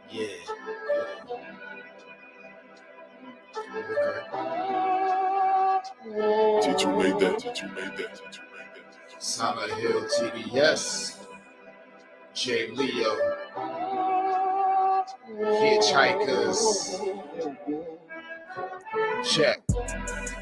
Yeah. Did you make that? Silent Hill TDS. J. Leo. Hitchhikers. Check.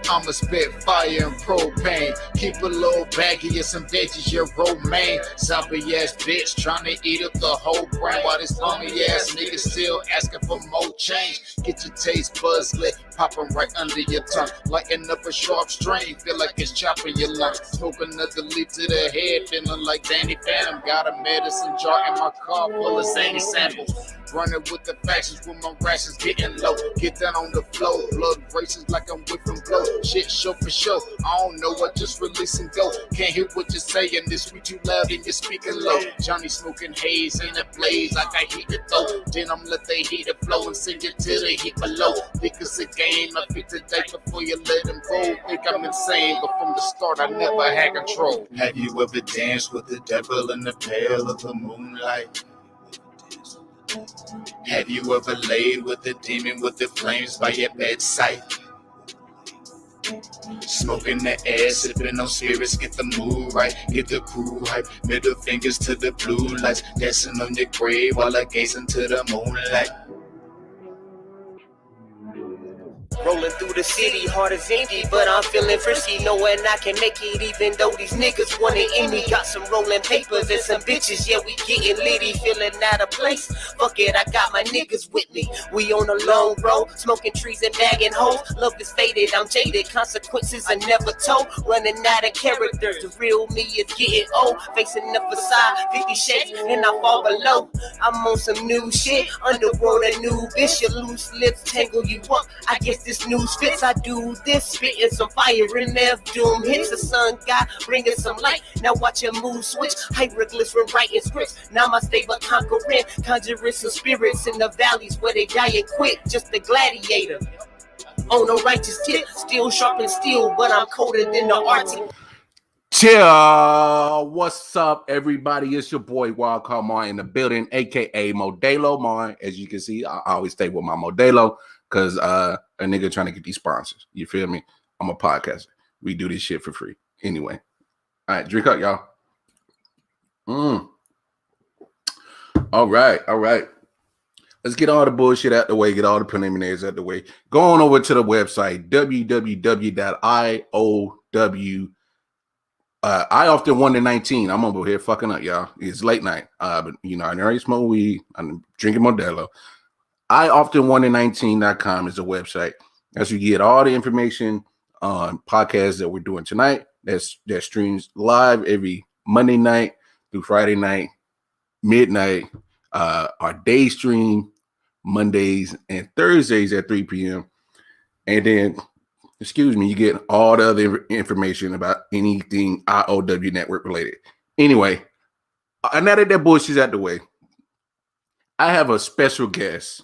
I'ma spit fire and propane. Keep a little baggy of some veggies, your romaine. Zombie ass bitch trying to eat up the whole brain. While this bummy ass nigga still asking for more change. Get your taste buds lit, popping right under your tongue. Lighting up a sharp strain, feel like it's chopping your lungs. Smoke another leaf to the head, feeling like Danny Phantom. Got a medicine jar in my car full of zany samples. Running with the factions with my rations getting low. Get down on the floor, blood races like I'm whipping blow. Shit show for show, I don't know what, just release and go. Can't hear what you're saying, this sweet too loud and you're speaking low. Johnny smoking haze, ain't a blaze, I got heat to throw. Then I'm let the heat flow and send it to the heat below. Think it's a game, I pick the date before you let him roll. Think I'm insane, but from the start I never had control. Have you ever danced with the devil in the pale of the moonlight? Have you ever laid with a demon with the flames by your bedside? Smoking the air, sipping on spirits, get the mood right, get the crew hype, middle fingers to the blue lights, dancing on your grave while I gaze into the moonlight. Rolling through the city, hard as indie, but I'm feeling frisky, knowing I can make it even though these niggas want it in me. Got some rolling papers and some bitches, yeah, we getting litty, feeling out of place. Fuck it, I got my niggas with me. We on a long road, smoking trees and bagging hoes. Love is faded, I'm jaded, consequences are never told. Running out of characters, the real me is getting old. Facing the facade, 50 shades, and I fall below. I'm on some new shit, underworld a new bitch. Your loose lips tangle you up, I guess this news fits. I do this, spitting some fire in there. Doom hits the sun god, bringing some light. Now watch your mood switch. Hieroglyphs for writing scripts. Now my stable conquering, conjuring some spirits in the valleys where they die and quit. Just a gladiator on a righteous tip, still sharp and steel, but I'm colder than the Arctic. Chill. What's up, everybody? It's your boy Wildcard Mar in the building, aka Modelo Mar. As you can see, I always stay with my Modelo because a nigga trying to get these sponsors. You feel me? I'm a podcaster. We do this shit for free. Anyway. All right, drink up, y'all. All right. Let's get all the bullshit out the way, get all the preliminaries out the way. Go on over to the website, www.I.O.W. I often won the 19. I'm over here fucking up, y'all. It's late night. But you know, I already smoke weed. I'm drinking Modelo. I often won the 19.com is the website. As you get all the information on podcasts that we're doing tonight. That streams live every Monday night through Friday night, midnight. Our day stream Mondays and Thursdays at 3 p.m. And then, you get all the other information about anything I.O.W. network related. Anyway, now that bullshit's out the way, I have a special guest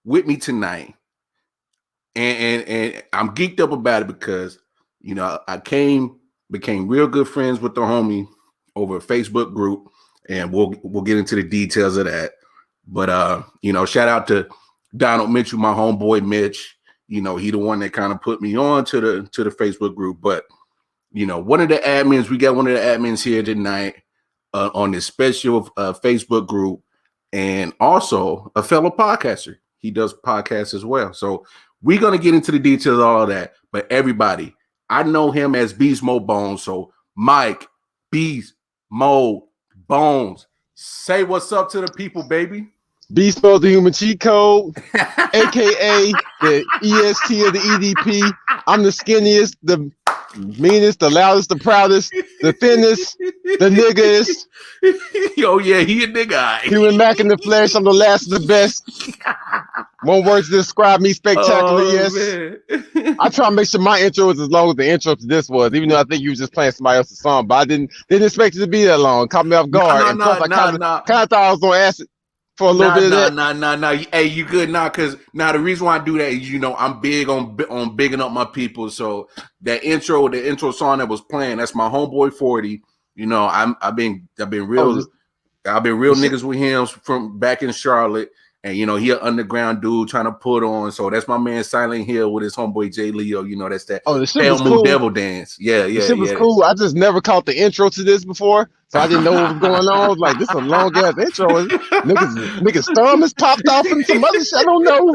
with me tonight. And I'm geeked up about it because, you know, I became real good friends with the homie over a Facebook group, and we'll get into the details of that. But you know, shout out to Donald Mitchell, my homeboy Mitch. You know, he the one that kind of put me on to the Facebook group. But you know, we got one of the admins here tonight on this special Facebook group, and also a fellow podcaster. He does podcasts as well. So we're gonna get into the details of all of that. But everybody, I know him as Beast Mode Bones. So Mike, Beast Mode Bones, say what's up to the people, baby. Beast Mode, the human cheat code, aka the EST of the EDP. I'm the skinniest, the meanest, the loudest, the proudest, the thinnest, the niggest. Yo, yeah, he a nigga. Human Mac in the flesh. I'm the last of the best. One word to describe me: spectacular. Yes. Man. I try to make sure my intro is as long as the intro to this was, even though I think you were just playing somebody else's song. But I didn't expect it to be that long. Caught me off guard. Plus, I kind of thought I was gonna ask it for a little bit of that. Nah. Hey, you good now? Because the reason why I do that is, you know, I'm big on bigging up my people. So the intro song that was playing, that's my homeboy 40. You know, I've been real niggas with him from back in Charlotte. And you know, he an underground dude trying to put on. So that's my man Silent Hill with his homeboy Jay Leo. You know, that's that Oh, the shit Pale was Moon cool. Devil dance. Yeah, The shit was cool. I just never caught the intro to this before, so I didn't know what was going on. I was like, this is a long ass intro. Niggas thumb has popped off and some other shit. I don't know.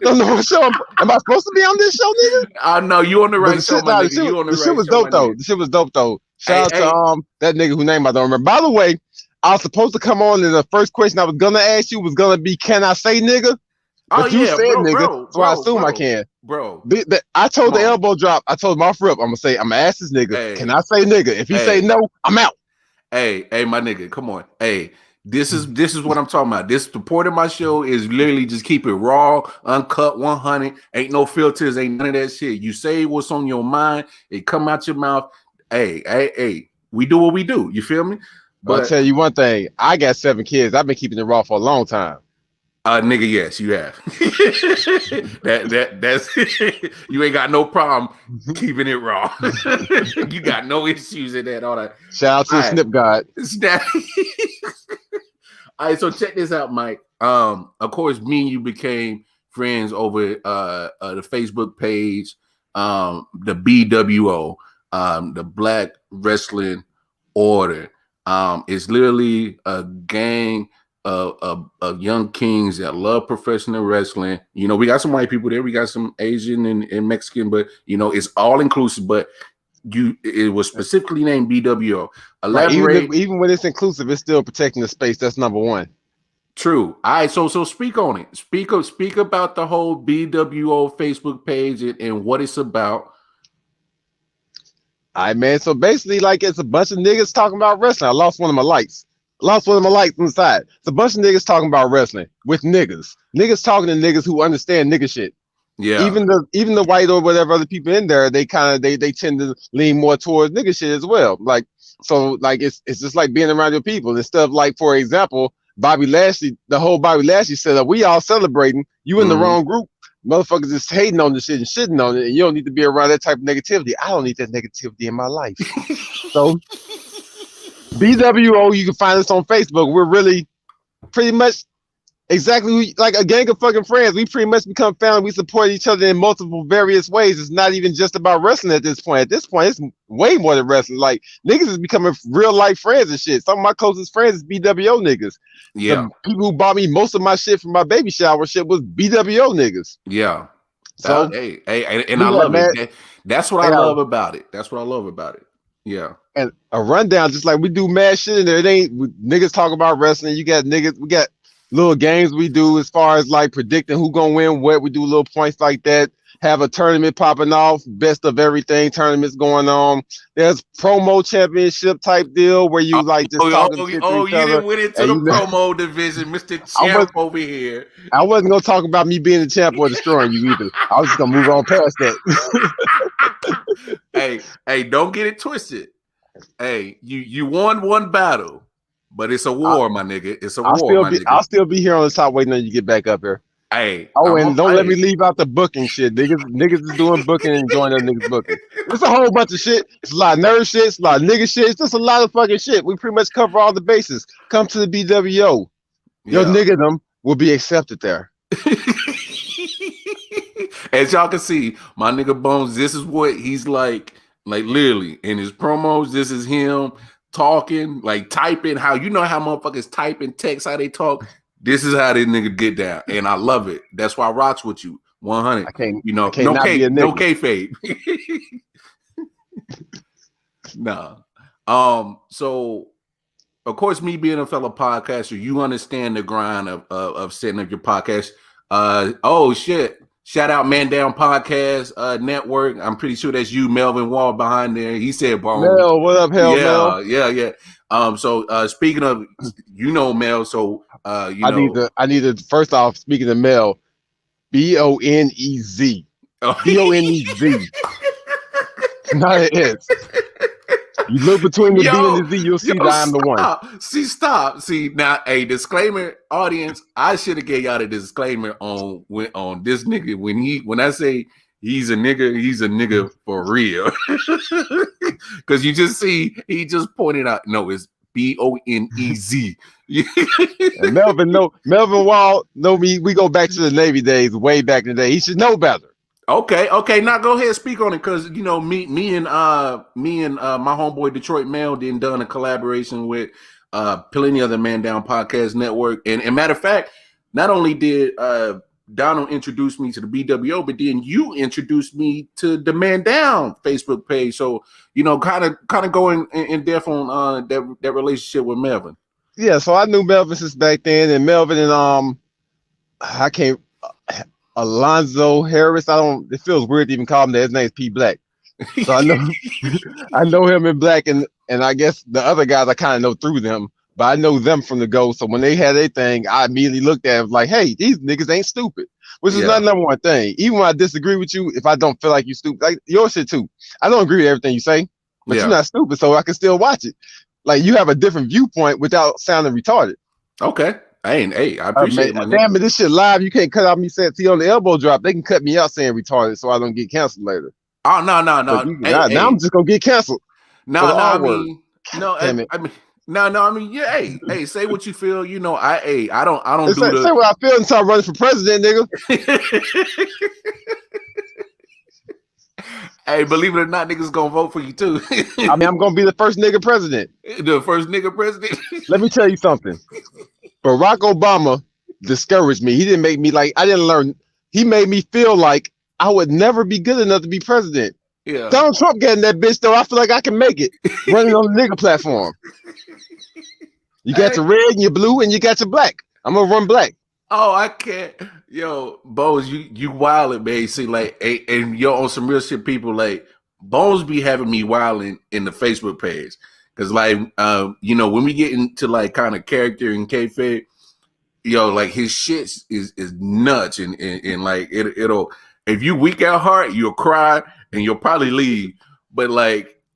Don't know what show. Am I supposed to be on this show, nigga? I know you on the But right the show, shit, my nah, nigga. You on the the shit right was show, dope my though. nigga. The shit was dope though. Hey, Shout out to that nigga whose name I don't remember. By the way, I was supposed to come on, and the first question I was gonna ask you was gonna be, "Can I say nigga?" But you said nigga, so I assume I can. Bro. I told the elbow drop. I told him off rip. I'm gonna ask this nigga, Hey. can I say nigga? If he say no, I'm out. Hey, my nigga, come on. Hey, this is what I'm talking about. The point of my show is literally just keep it raw, uncut, 100. Ain't no filters, ain't none of that shit. You say what's on your mind, it come out your mouth. Hey, we do what we do. You feel me? But I'll tell you one thing. I got 7 kids. I've been keeping it raw for a long time. Nigga, yes, you have. That's you ain't got no problem keeping it raw. You got no issues in that. All that. Shout out to the Snip God. All right, so check this out, Mike. Of course, me and you became friends over the Facebook page, the BWO, the Black Wrestling Order. It's literally a gang of young kings that love professional wrestling. You know, we got some white people there, we got some Asian and Mexican, but you know, it's all inclusive. But it was specifically named BWO. Elaborate. Right, even when it's inclusive, it's still protecting the space. That's number one. True. All right, so speak on it. Speak about the whole BWO Facebook page and what it's about. All right, man. So basically, like, it's a bunch of niggas talking about wrestling. I lost one of my lights. Inside. It's a bunch of niggas talking about wrestling with niggas. Niggas talking to niggas who understand nigga shit. Yeah. Even the white or whatever other people in there, they kind of they tend to lean more towards nigga shit as well. Like, so like it's just like being around your people and stuff. Like, for example, Bobby Lashley, the whole Bobby Lashley setup, we all celebrating. You in the wrong group. Motherfuckers just hating on the shit and shitting on it, and you don't need to be around that type of negativity. I don't need that negativity in my life. So BWO, you can find us on Facebook. We're really pretty much exactly like a gang of fucking friends. We pretty much become family. We support each other in multiple various ways. It's not even just about wrestling at this point. At this point, it's way more than wrestling. Like, niggas is becoming real life friends and shit. Some of my closest friends is BWO niggas. Yeah. The people who bought me most of my shit from my baby shower shit was BWO niggas. Yeah. So hey, and I love it. That's what I love about it. Yeah. And a rundown, just like we do mad shit in there. It ain't niggas talk about wrestling. You got niggas, we got little games we do as far as like predicting who gonna win what. We do little points like that. Have a tournament popping off, best of everything tournaments going on. There's promo championship type deal where you like just talking shit to each other. Didn't went into the promo division, Mr. Champ over here. I wasn't gonna talk about me being the champ or destroying you either. I was just gonna move on past that. hey, don't get it twisted. Hey, you won one battle, but it's a war, my nigga. It's a war, my nigga. I'll still be here on the top waiting on you to get back up here. Hey, and don't let me leave out the booking shit. Niggas is doing booking and enjoying other niggas booking. It's a whole bunch of shit. It's a lot of nerd shit. It's a lot of nigga shit. It's just a lot of fucking shit. We pretty much cover all the bases. Come to the BWO. Your nigga them will be accepted there. As y'all can see, my nigga Bones, this is what he's like literally in his promos. This is him talking, like typing. How you know how motherfuckers type and text, how they talk. This is how this nigga get down, and I love it. That's why I rocks with you 100. No kayfabe. Nah. So of course, me being a fellow podcaster, you understand the grind of setting up your podcast. Oh shit. Shout out Man Down Podcast Network. I'm pretty sure that's you, Melvin Wall, behind there. He said, "Bones." Mel, what up, hell, Mel? Yeah. So speaking of, Mel. So I need to first off, speaking of Mel, BONEZ, BONEZ, not an S. You look between the B and the Z, you'll see that I'm the one. See, now, a disclaimer, audience. I should have gave y'all the disclaimer on this nigga. When I say he's a nigga for real. Because you just see, he just pointed out, no, it's BONEZ. And Melvin Wall know me. We go back to the Navy days, way back in the day. He should know better. Okay. Now go ahead and speak on it, because me and my homeboy Detroit Mail done a collaboration with plenty of the Man Down Podcast Network. And matter of fact, not only did Donald introduce me to the BWO, but then you introduced me to the Man Down Facebook page. So kind of going in depth on that relationship with Melvin. Yeah, so I knew Melvin since back then, and Melvin and I can't. Alonzo Harris. It feels weird to even call him that. His name's P Black. So I know him in Black, and I guess the other guys I kind of know through them, but I know them from the go. So when they had their thing, I immediately looked at it like, hey, these niggas ain't stupid. Which is not number one thing. Even when I disagree with you, if I don't feel like you stupid, like your shit too. I don't agree with everything you say, but you're not stupid, so I can still watch it. Like you have a different viewpoint without sounding retarded. Okay. I appreciate it. Damn it, this shit live. You can't cut out me saying see on the elbow drop. They can cut me out saying retarded so I don't get canceled later. Oh no. Now I'm just gonna get canceled. I mean, yeah, say what you feel. I don't say what I feel until I'm running for president, nigga. Hey, believe it or not, niggas gonna vote for you too. I mean, I'm gonna be the first nigga president. The first nigga president. Let me tell you something. Barack Obama discouraged me. He didn't make me I didn't learn. He made me feel like I would never be good enough to be president. Yeah. Donald Trump getting that bitch though. I feel like I can make it running on the nigga platform. You got your red and your blue and you got your black. I'm gonna run black. Oh, I can't. Yo, Bones, you wildin', man. See, and yo, on some real shit, people, Bones be having me wildin' in the Facebook page. Cause when we get into kind of character and kayfabe, his shit is nuts and it'll if you weak at heart, you'll cry and you'll probably leave. But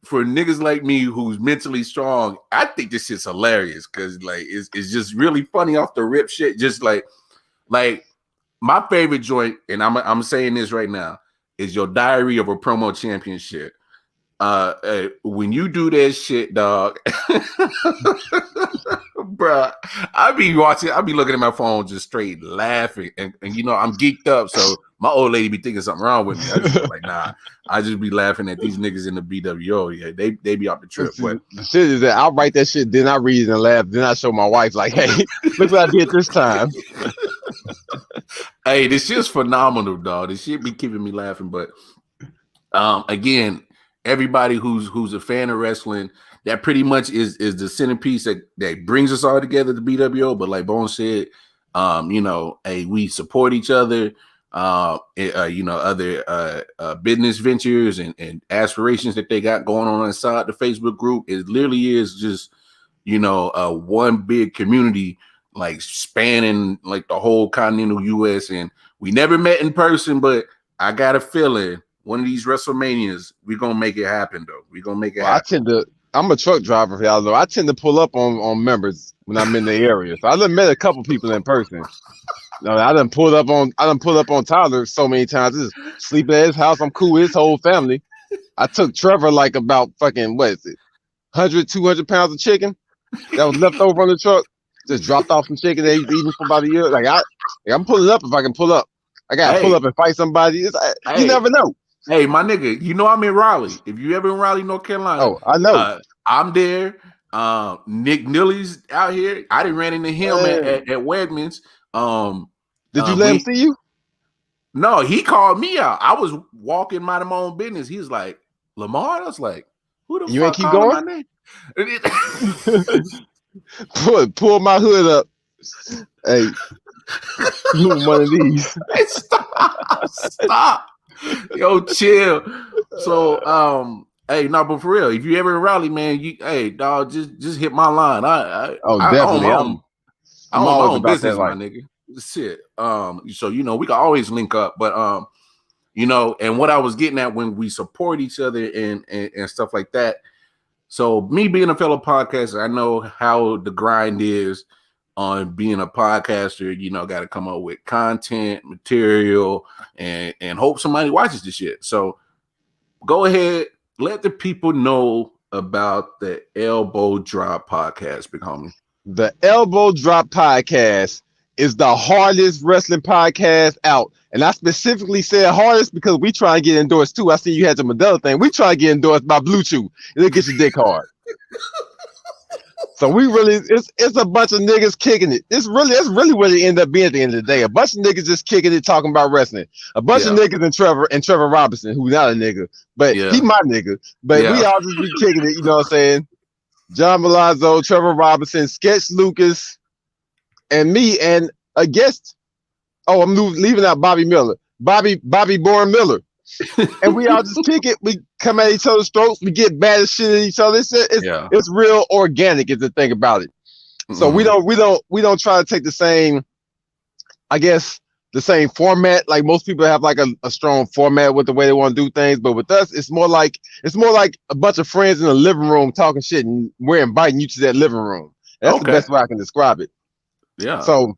for niggas like me who's mentally strong, I think this shit's hilarious because it's just really funny off the rip shit. Just like my favorite joint, and I'm saying this right now, is your Diary of a Promo Championship. When you do that shit, dog, bruh, I be looking at my phone just straight laughing, and I'm geeked up, so my old lady be thinking something wrong with me. I just be nah, I just be laughing at these niggas in the BWO. Yeah, they be off the trip. But the shit is that I'll write that shit, then I read it and laugh, then I show my wife hey, look what I did this time. Hey, this shit's phenomenal, dog. This shit be keeping me laughing. But again, everybody who's a fan of wrestling, that pretty much is the centerpiece that brings us all together, the BWO. But like Bone said, we support each other. Other business ventures and aspirations that they got going on inside the Facebook group. It literally is just one big community spanning the whole continental US. And we never met in person, but I got a feeling one of these WrestleManias we're gonna make it happen though. We're gonna make it happen. I'm a truck driver, y'all know. I tend to pull up on members when I'm in the area. So I done met a couple people in person. I done pulled up on Tyler so many times. Just sleeping at his house. I'm cool with his whole family. I took Trevor about fucking 100, 200 pounds of chicken that was left over on the truck. Just dropped off some chicken that he's eating for about a year. I'm pulling up if I can pull up. I gotta pull up and fight somebody. You never know. Hey, my nigga, I'm in Raleigh. If you ever in Raleigh, North Carolina, oh, I know. I'm there. Nick Nilly's out here. I done ran into him at Wegmans. Did you let him see you? No, he called me out. I was walking minding my own business. He was like, Lamar? I was like, who the you fuck ain't keep going? My name? pull my hood up. Hey, you one of these. Hey, stop. Yo, chill. So, hey, no, but for real, if you ever in Raleigh, man, dog, just hit my line. Definitely. I'm always about business, my nigga. Shit. So we can always link up, but and what I was getting at when we support each other and stuff like that. So me being a fellow podcaster, I know how the grind is on being a podcaster. Got to come up with content, material, and hope somebody watches the shit. So go ahead, let the people know about the Elbow Drop podcast, big homie. The Elbow Drop podcast is the hardest wrestling podcast out. And I specifically said hardest because we try and get endorsed too. I see you had the Modelo thing. We try to get endorsed by Blue Chew. It'll get your dick hard. So we really, it's a bunch of niggas kicking it. That's really what it ended up being at the end of the day. A bunch of niggas just kicking it, talking about wrestling. A bunch of niggas and Trevor Robinson, who's not a nigga, but he my nigga. But we all just be kicking it, you know what I'm saying? John Malazzo, Trevor Robinson, Sketch Lucas, and me, and a guest. Oh, I'm leaving out Bobby Miller. Bobby Bourne Miller. And we all just kick it. We come at each other's throats. We get bad as shit at each other. It's real organic is the thing about it. So we don't try to take the same, I guess, the same format. Like most people have like a strong format with the way they want to do things. But with us, it's more like a bunch of friends in a living room talking shit, and we're inviting you to that living room. That's the best way I can describe it. Yeah. So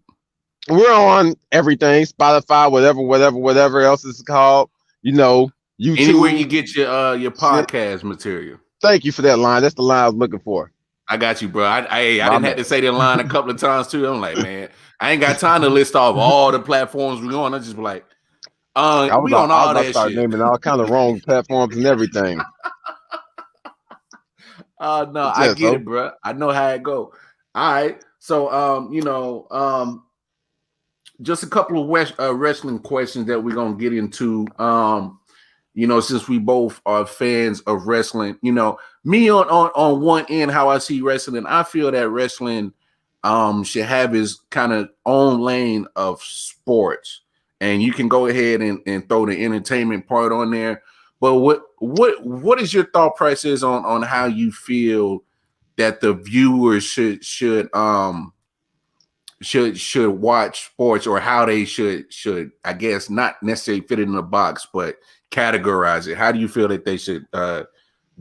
we're on everything, Spotify, whatever else it's called. You know, YouTube. Anywhere you get your podcast material. Thank you for that line. That's the line I was looking for. I got you, bro. I didn't have to say that line a couple of times too. I'm like, man, I ain't got time to list off all the platforms we on. I just be like, we on all that shit. Naming all kind of wrong platforms and everything. No, I get it, bro. I know how it go. All right, so just a couple of wrestling questions that we're gonna get into. Since we both are fans of wrestling, me on one end, how I see wrestling, I feel that wrestling should have its kind of own lane of sports, and you can go ahead and throw the entertainment part on there. But what is your thought process on how you feel that the viewers should watch sports, or how they should I guess not necessarily fit it in a box, but categorize it? How do you feel that they should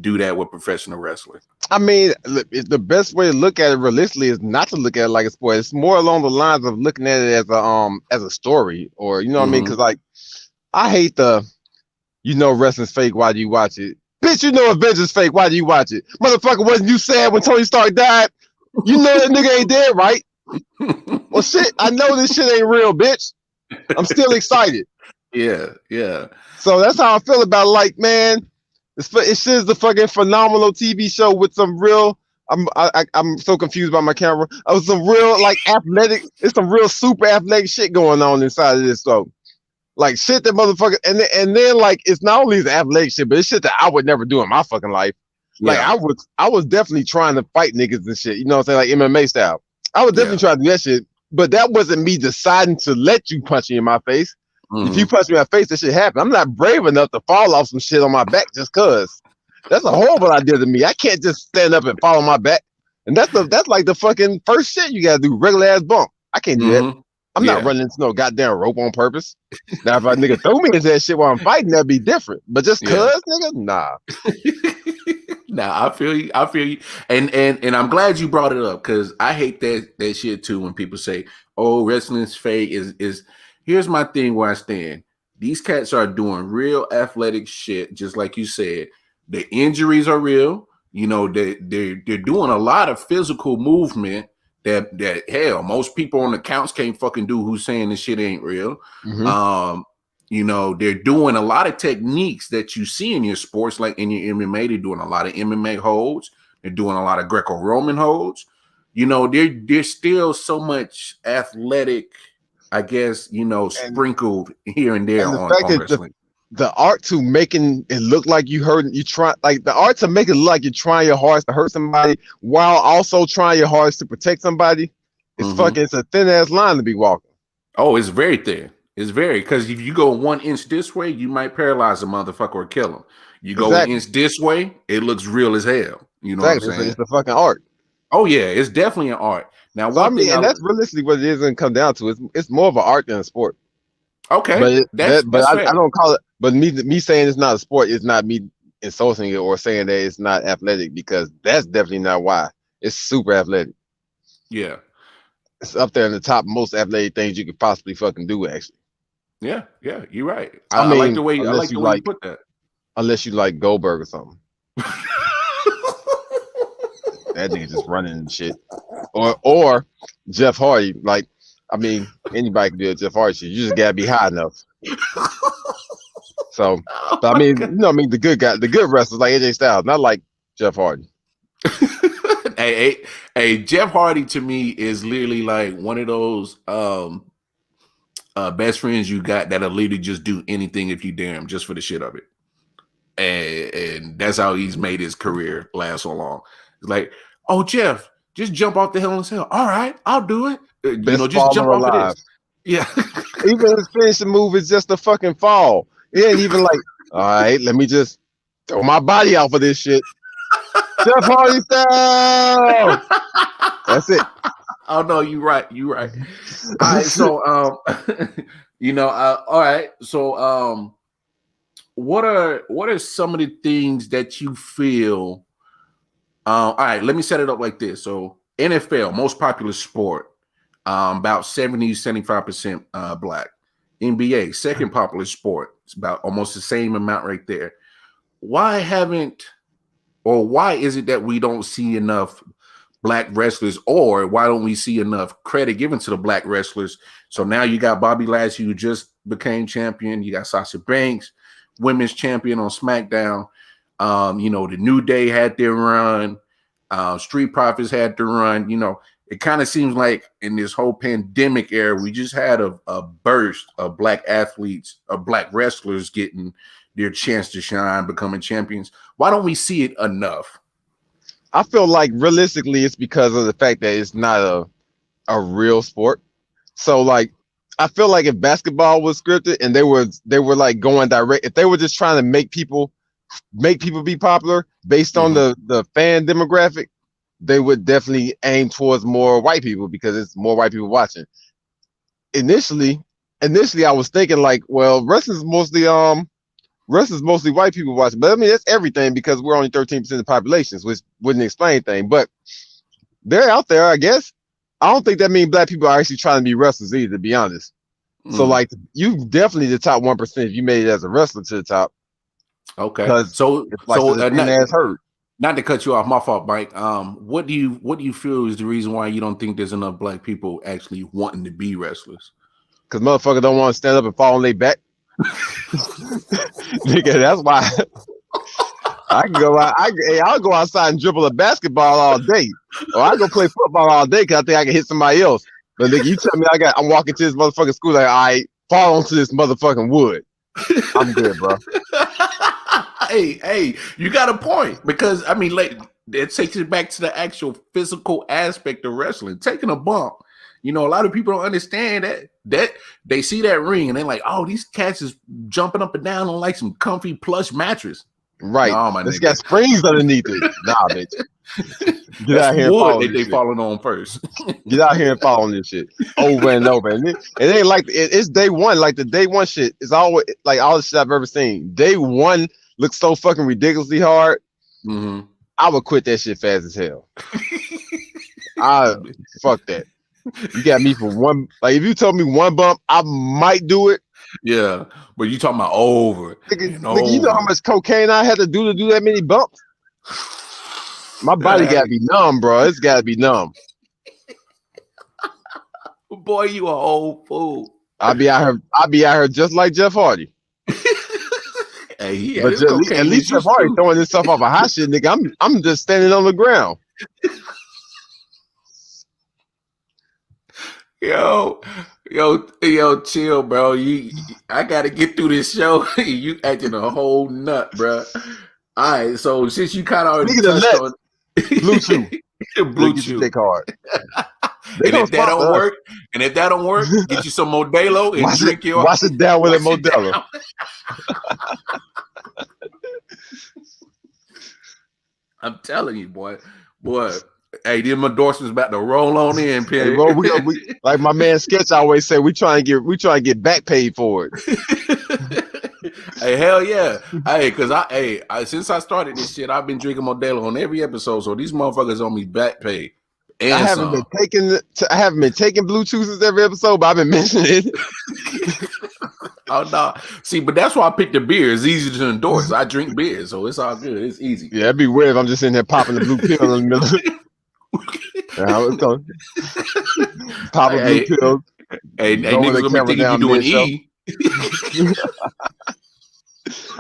do that with professional wrestling? I mean, the best way to look at it realistically is not to look at it like a sport. It's more along the lines of looking at it as a story, or what I mean? Because like, I hate wrestling's fake. Why do you watch it? Bitch, Avengers fake. Why do you watch it? Motherfucker, wasn't you sad when Tony Stark died? You know that nigga ain't dead, right? Well, shit, I know this shit ain't real, bitch. I'm still excited. Yeah. So that's how I feel about it. Like, man, it's just the fucking phenomenal TV show with some real. I'm so confused by my camera. Some real like athletic. It's some real super athletic shit going on inside of this. So, like shit that motherfucker, and then like it's not only the athletic shit, but it's shit that I would never do in my fucking life. Like I was definitely trying to fight niggas and shit. You know what I'm saying? Like MMA style. I was definitely trying to do that shit, but that wasn't me deciding to let you punch me in my face. If you punch me in my face, that shit happened. I'm not brave enough to fall off some shit on my back just cause. That's a horrible idea to me. I can't just stand up and fall on my back. And that's like the fucking first shit you gotta do, regular ass bump. I can't do that. I'm not running into no goddamn rope on purpose. Now if a nigga throw me into that shit while I'm fighting, that'd be different. But just cause, nigga, nah. Nah, I feel you. And I'm glad you brought it up, because I hate that shit too when people say, oh, wrestling's fake. Is here's my thing where I stand. These cats are doing real athletic shit, just like you said. The injuries are real. They're doing a lot of physical movement that hell, most people on the counts can't fucking do, who's saying this shit ain't real. They're doing a lot of techniques that you see in your sports, like in your MMA. They're doing a lot of MMA holds. They're doing a lot of Greco-Roman holds. There's still so much athletic, I guess, sprinkled here and there on wrestling. The art to making it look like the art to make it look like you're trying your hardest to hurt somebody while also trying your hardest to protect somebody. It's a thin ass line to be walking. Oh, it's very thin. It's very, because if you go 1 inch this way, you might paralyze a motherfucker or kill him. You go 1 inch this way, it looks real as hell. You know what I'm saying? It's the fucking art. Oh yeah, it's definitely an art. Now, so, and that's realistically what it is and come down to. It's more of an art than a sport. Okay, but I don't call it. But me saying it's not a sport is not me insulting it or saying that it's not athletic, because that's definitely not why. It's super athletic. Yeah, it's up there in the top most athletic things you could possibly fucking do. Actually. Yeah, you're right. I like the way you put that. Unless you like Goldberg or something. That nigga just running and shit. Or Jeff Hardy. Like, I mean, anybody can do a Jeff Hardy shit. You just gotta be high enough. So, but I mean, you know, what I mean, the good guy, the good wrestlers like AJ Styles, not like Jeff Hardy. Hey, Jeff Hardy to me is literally like one of those best friends you got that'll literally just do anything if you dare him, just for the shit of it. And that's how he's made his career last so long. It's like, oh, Jeff, just jump off the Hell in a Cell. All right, I'll do it. Just jump off of this. Yeah. Even his finishing move is just a fucking fall. He ain't even like, all right, let me just throw my body out for this shit. Jeff Hardy style. That's it. Oh no, you're right. You're right. All right, so all right. So what are some of the things that you feel? All right, let me set it up like this. So NFL, most popular sport, about 70-75% black. NBA, second popular sport. It's about almost the same amount right there. Why is it that we don't see enough black wrestlers, or why don't we see enough credit given to the black wrestlers? So now you got Bobby Lashley, who just became champion. You got Sasha Banks, women's champion on SmackDown. The New Day had their run. Street Profits had to run. It kind of seems like in this whole pandemic era, we just had a burst of black athletes, of black wrestlers getting their chance to shine, becoming champions. Why don't we see it enough? I feel like realistically, it's because of the fact that it's not a real sport. So like, I feel like if basketball was scripted and they were like going direct, if they were just trying to make people be popular based on the fan demographic, they would definitely aim towards more white people because it's more white people watching. Initially, I was thinking like, well, wrestling's mostly white people watching, but I mean that's everything because we're only 13% of the population, which wouldn't explain anything. But they're out there, I guess. I don't think that means black people are actually trying to be wrestlers either, to be honest. So like, you definitely the top 1% if you made it as a wrestler to the top. Okay, not to cut you off, my fault, Mike. What do you feel is the reason why you don't think there's enough black people actually wanting to be wrestlers? Because motherfuckers don't want to stand up and fall on their back. Nigga, that's why I can go out. I'll go outside and dribble a basketball all day, or I go play football all day because I think I can hit somebody else. But nigga, you tell me I'm walking to this motherfucking school like, I fall onto this motherfucking wood. I'm good, bro. Hey, you got a point, because I mean, like, it takes it back to the actual physical aspect of wrestling. Taking a bump, a lot of people don't understand that they see that ring and they're like, oh, these cats is jumping up and down on like some comfy plush mattress. Right. Nah, my this nigga. got springs underneath it. Nah, bitch. Get out here and follow this shit. Falling on first. Get out here and follow on this shit over and over. And it ain't like it's day one. Like the day one shit is always like all the shit I've ever seen. Day one looks so fucking ridiculously hard. Mm-hmm. I would quit that shit fast as hell. Fuck that. You got me for one. Like if you told me one bump, I might do it. Yeah, but you talking about over. Nigga, you know how much cocaine I had to do that many bumps? My body gotta be numb, bro. It's gotta be numb. Boy, you a old fool. I'll be out here just like Jeff Hardy. Hey, but at least Jeff Hardy throwing this stuff off a hot shit, nigga. I'm just standing on the ground. Yo, chill, bro. I gotta get through this show. You acting a whole nut, bro. All right, so since you kind of already touched on Blue Chew, hard. And if that don't work, get you some Modelo and drink your. Wash it down with a Modelo. I'm telling you, boy. Hey, them endorsements about to roll on in, Perry. Hey, bro, we like my man Sketch always say, we try and get back paid for it. Hey, hell yeah. Hey, because since I started this shit, I've been drinking Modelo on every episode, so these motherfuckers owe me back pay. I haven't been taking Bluetooth since every episode, but I've been mentioning it. Oh no. See, but that's why I picked the beer. It's easy to endorse. I drink beer, so it's all good. It's easy. Yeah, it'd be weird if I'm just in there popping the blue pill in the middle. How it's going. Pop a blue Hey, pill. hey, Go with niggas the gonna be camera thinking you down doing mid-show. E.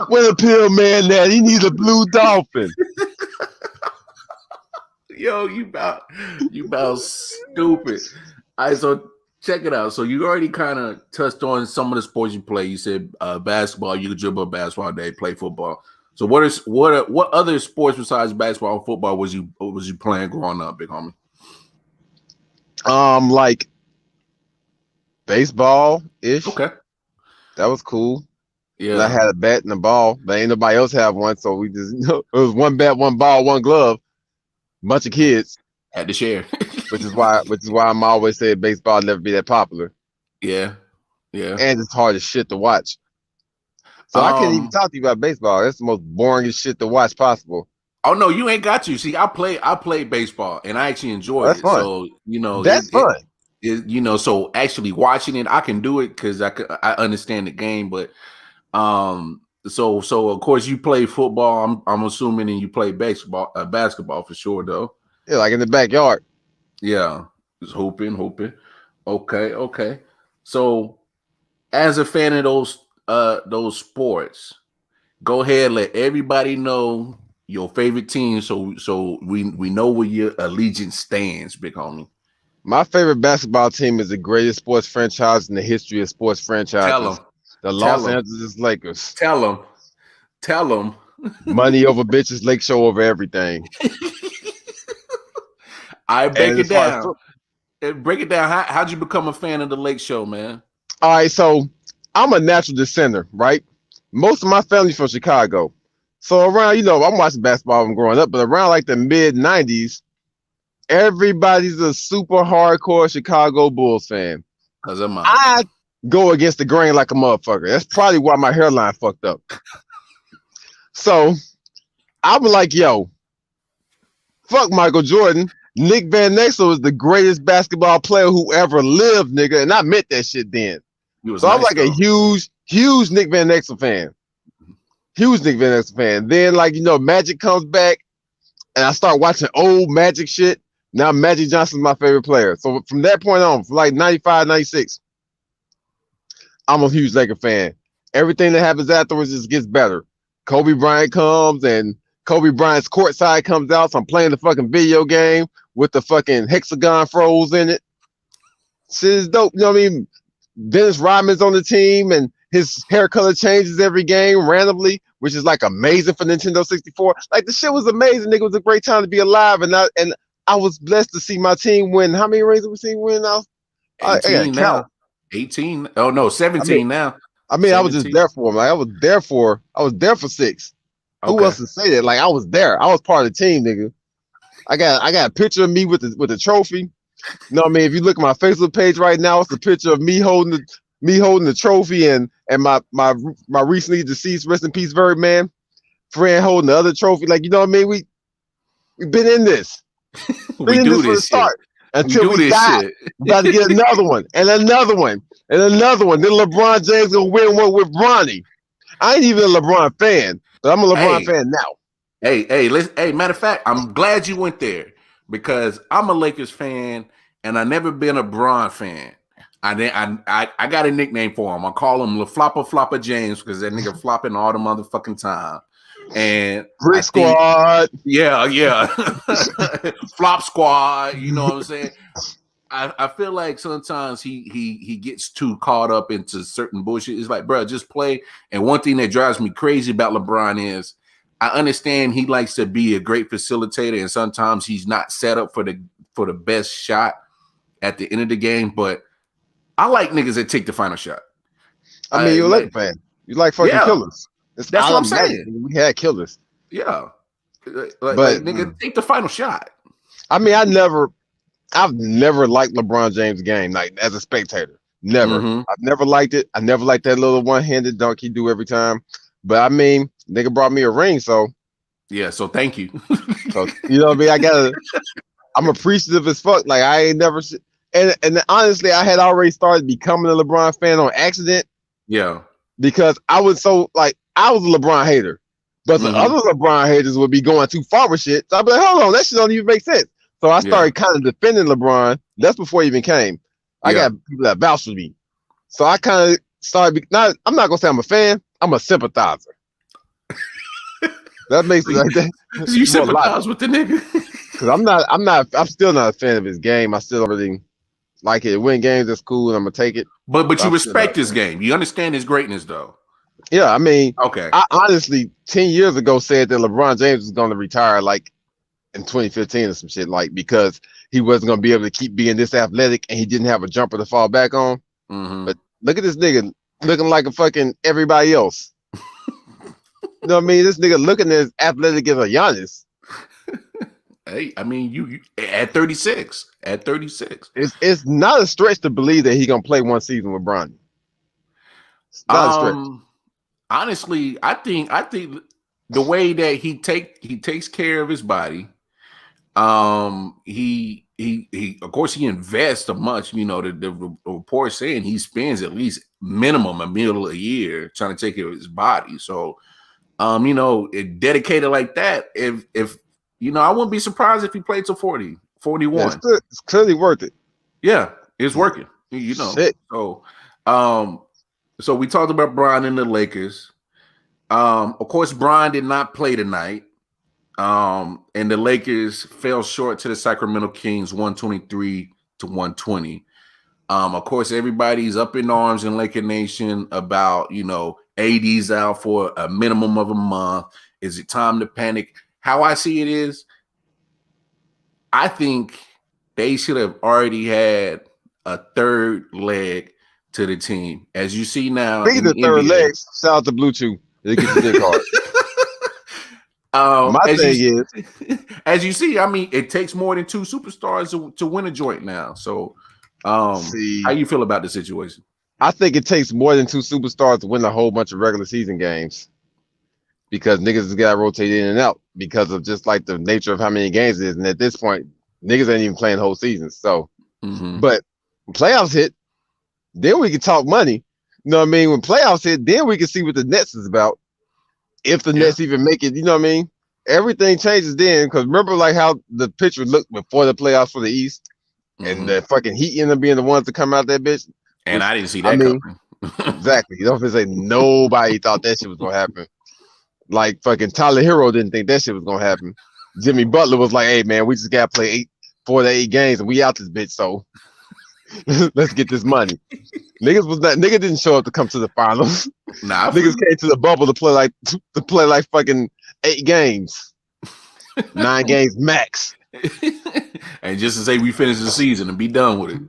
Where the pill man at? He needs a blue dolphin. Yo, you about stupid. All right, so check it out. So you already kind of touched on some of the sports you play. You said basketball. You could dribble a basketball day, play football. So what other sports besides basketball and football was you playing growing up, big homie? Like baseball ish. Okay. That was cool. Yeah. And I had a bat and a ball, but ain't nobody else have one, so we just it was one bat, one ball, one glove. Bunch of kids. Had to share. which is why I'm always saying baseball never be that popular. Yeah. Yeah. And it's hard as shit to watch. So I can't even talk to you about baseball. That's the most boring shit to watch possible. Oh no, you ain't got to. See, I play baseball and I actually enjoy it. Fun. So that's fun. So actually watching it, I can do it because I understand the game. But so of course you play football. I'm assuming, and you play basketball for sure though. Yeah, like in the backyard. Yeah, just hooping. Okay. So as a fan of those sports, go ahead, let everybody know your favorite team, so we know where your allegiance stands, big homie. My favorite basketball team is the greatest sports franchise in the history of sports franchises. Tell them. The Los Angeles Lakers. Tell them. Money over bitches, Lake Show over everything. I break it down. Break it down. How'd you become a fan of the Lake Show, man? All right, so I'm a natural descender, right? Most of my family's from Chicago. So around, I'm watching basketball when growing up, but around like the mid 90s, everybody's a super hardcore Chicago Bulls fan. Because I go against the grain like a motherfucker. That's probably why my hairline fucked up. So I'm like, yo, fuck Michael Jordan. Nick Van Exel is the greatest basketball player who ever lived, nigga. And I meant that shit then. So I'm like a huge Nick Van Exel fan. Then, Magic comes back and I start watching old Magic shit. Now Magic Johnson's my favorite player. So from that point on, from like 95, 96, I'm a huge Laker fan. Everything that happens afterwards just gets better. Kobe Bryant comes and Kobe Bryant's courtside comes out. So I'm playing the fucking video game with the fucking hexagon froze in it. Shit is dope. You know what I mean? Dennis Rodman's on the team and his hair color changes every game randomly, which is like amazing for Nintendo 64. Like the shit was amazing, nigga. It was a great time to be alive. And I was blessed to see my team win. How many rings did we see win now? 18 now. 18. Oh no, 17 now. I mean, 17. I was just there for him. Like I was there for 6. Okay. Who else to say that? Like I was there. I was part of the team, nigga. I got a picture of me with the trophy. You know what I mean? If you look at my Facebook page right now, it's a picture of me holding the trophy and my recently deceased, rest in peace, Birdman friend holding the other trophy. Like, you know what I mean? We've been in this. We do this start until we die. We got to get another one and another one and another one. Then LeBron James gonna win one with Bronny. I ain't even a LeBron fan, but I'm a LeBron fan now. Hey, matter of fact, I'm glad you went there because I'm a Lakers fan and I never been a Bron fan. I got a nickname for him. I call him Flopper James because that nigga flopping all the motherfucking time. And Brick Squad. Yeah. Flop Squad. You know what I'm saying? I feel like sometimes he gets too caught up into certain bullshit. It's like, bro, just play. And one thing that drives me crazy about LeBron is I understand he likes to be a great facilitator, and sometimes he's not set up for the best shot at the end of the game. But I like niggas that take the final shot. I mean, you're a Laker fan. You like fucking killers. That's what I'm saying. We had killers. Yeah. But nigga, take the final shot. I mean, I've never liked LeBron James' game, like as a spectator. Never. Mm-hmm. I've never liked it. I never liked that little one-handed dunk he do every time. But I mean, nigga brought me a ring, so yeah. So thank you. So you know what I mean? I'm appreciative as fuck. Like I ain't never. And honestly, I had already started becoming a LeBron fan on accident. Yeah. Because I was a LeBron hater, but the other LeBron haters would be going too far with shit. So I'd be like, hold on, that shit don't even make sense. So I Yeah. started kind of defending LeBron. That's before he even came. I got people that vouch for me. So I kind of started. I'm not gonna say I'm a fan. I'm a sympathizer. That makes it like that. You sympathize with the nigga. Because I'm still not a fan of his game. I still don't really like it. Win games, that's cool, and I'm gonna take it. But you respect his game. You understand his greatness, though. Yeah, I mean, okay. I honestly 10 years ago said that LeBron James was gonna retire like in 2015 or some shit, like because he wasn't gonna be able to keep being this athletic and he didn't have a jumper to fall back on. But look at this nigga looking like a fucking everybody else. You know what I mean? This nigga looking as athletic as a Giannis. Hey, I mean, you at 36. At 36. It's not a stretch to believe that he's gonna play one season with Bronny. It's not a stretch. Honestly, I think the way that he takes care of his body, he of course he invests a much, you know, the report saying he spends at least minimum $1 million a year trying to take care of his body. So you know, dedicated like that, if you know, I wouldn't be surprised if he played till 40, 41. Yeah, it's clearly worth it. Yeah, it's working. You know. Shit. So we talked about Bron and the Lakers. Of course, Bron did not play tonight. And the Lakers fell short to the Sacramento Kings 123-120. Of course, everybody's up in arms in Laker Nation about, you know, AD's out for a minimum of a month. Is it time to panic? How I see it is, I think they should have already had a third leg to the team. As you see now, Speaking of third legs, shout out to Blue Chew. They get the dick hard. My thing is, as you see, I mean, it takes more than 2 superstars to win a joint now. So, how you feel about the situation? I think it takes more than 2 superstars to win a whole bunch of regular season games because niggas has got to rotate in and out because of just like the nature of how many games it is. And at this point, niggas ain't even playing whole seasons. So, but when playoffs hit, then we can talk money. You know what I mean? When playoffs hit, then we can see what the Nets is about. If the Nets even make it, you know what I mean? Everything changes then. Because remember like how the picture looked before the playoffs for the East? And the fucking Heat ended up being the ones to come out that bitch. And I didn't see that coming. Exactly. You don't say nobody thought that shit was gonna happen. Like fucking Tyler Hero didn't think that shit was gonna happen. Jimmy Butler was like, "Hey man, we just gotta play 4 to 8 games and we out this bitch. So let's get this money." Nigga didn't show up to come to the finals. Nah, niggas came to the bubble to play like fucking 8 games, 9 games max. And just to say we finish the season and be done with it.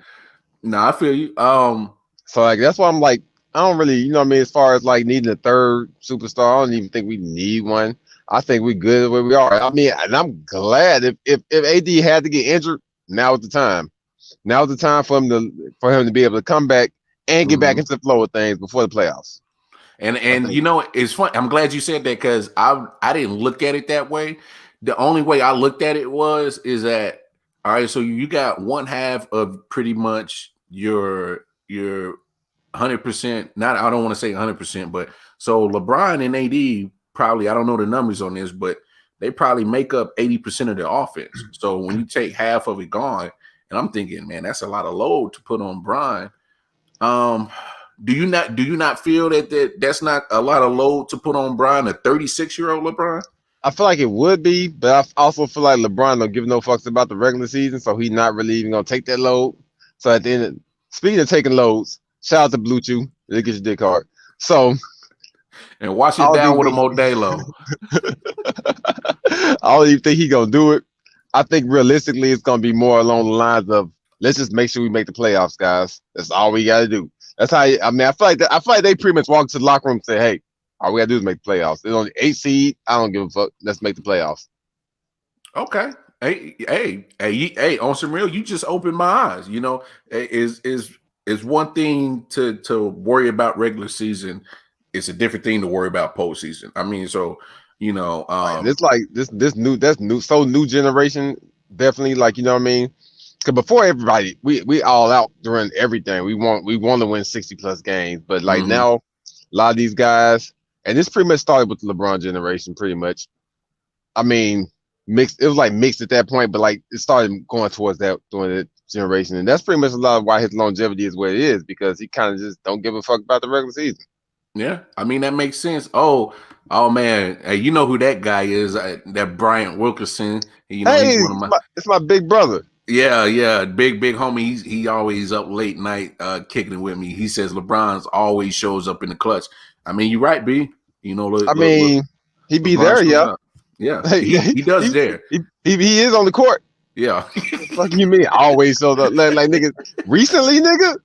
Nah, I feel you. So like that's why I'm like, I don't really, you know what I mean, as far as like needing a third superstar, I don't even think we need one. I think we're good where we are. I mean, and I'm glad if AD had to get injured, now is the time. Now is the time for him to be able to come back and get back into the flow of things before the playoffs. And you know, it's fun. I'm glad you said that because I didn't look at it that way. The only way I looked at it is that, all right, so you got one half of pretty much your 100%, not, I don't want to say 100%, but so LeBron and AD probably, I don't know the numbers on this, but they probably make up 80% of their offense. So when you take half of it gone, and I'm thinking, man, that's a lot of load to put on Bron. Do you not feel that's not a lot of load to put on Bron, a 36-year-old LeBron? I feel like it would be, but I also feel like LeBron don't give no fucks about the regular season, so he's not really even gonna take that load. So at the end, speaking of taking loads, shout out to Blue Chew. It gets your dick hard. So and wash it down with a Modelo. I don't even think he's gonna do it. I think realistically it's gonna be more along the lines of let's just make sure we make the playoffs, guys. That's all we gotta do. That's how I feel like they pretty much walk to the locker room and say, hey, all we gotta do is make the playoffs. It's only 8 seed. I don't give a fuck. Let's make the playoffs. Okay. Hey, on some real, you just opened my eyes. You know, is one thing to worry about regular season. It's a different thing to worry about postseason. I mean, so you know, it's like this new generation. Definitely, like, you know what I mean. Because before everybody, we all out during everything. We want to win 60+ games, but like now, a lot of these guys, and this pretty much started with the LeBron generation, pretty much. I mean, mixed. It was like mixed at that point, but like it started going towards that during that generation, and that's pretty much a lot of why his longevity is what it is because he kind of just don't give a fuck about the regular season. Yeah, I mean that makes sense. Oh man, hey, you know who that guy is? That Bryant Wilkerson. You know, Hey, he's one of my. it's my big brother. Yeah, big homie. He always up late night kicking it with me. He says LeBron's always shows up in the clutch. I mean, you're right, B. You know, He be LeBron there, yeah. Yeah, he does there. He is on the court. Yeah. Fuck you mean? Always shows up like nigga. Recently, nigga.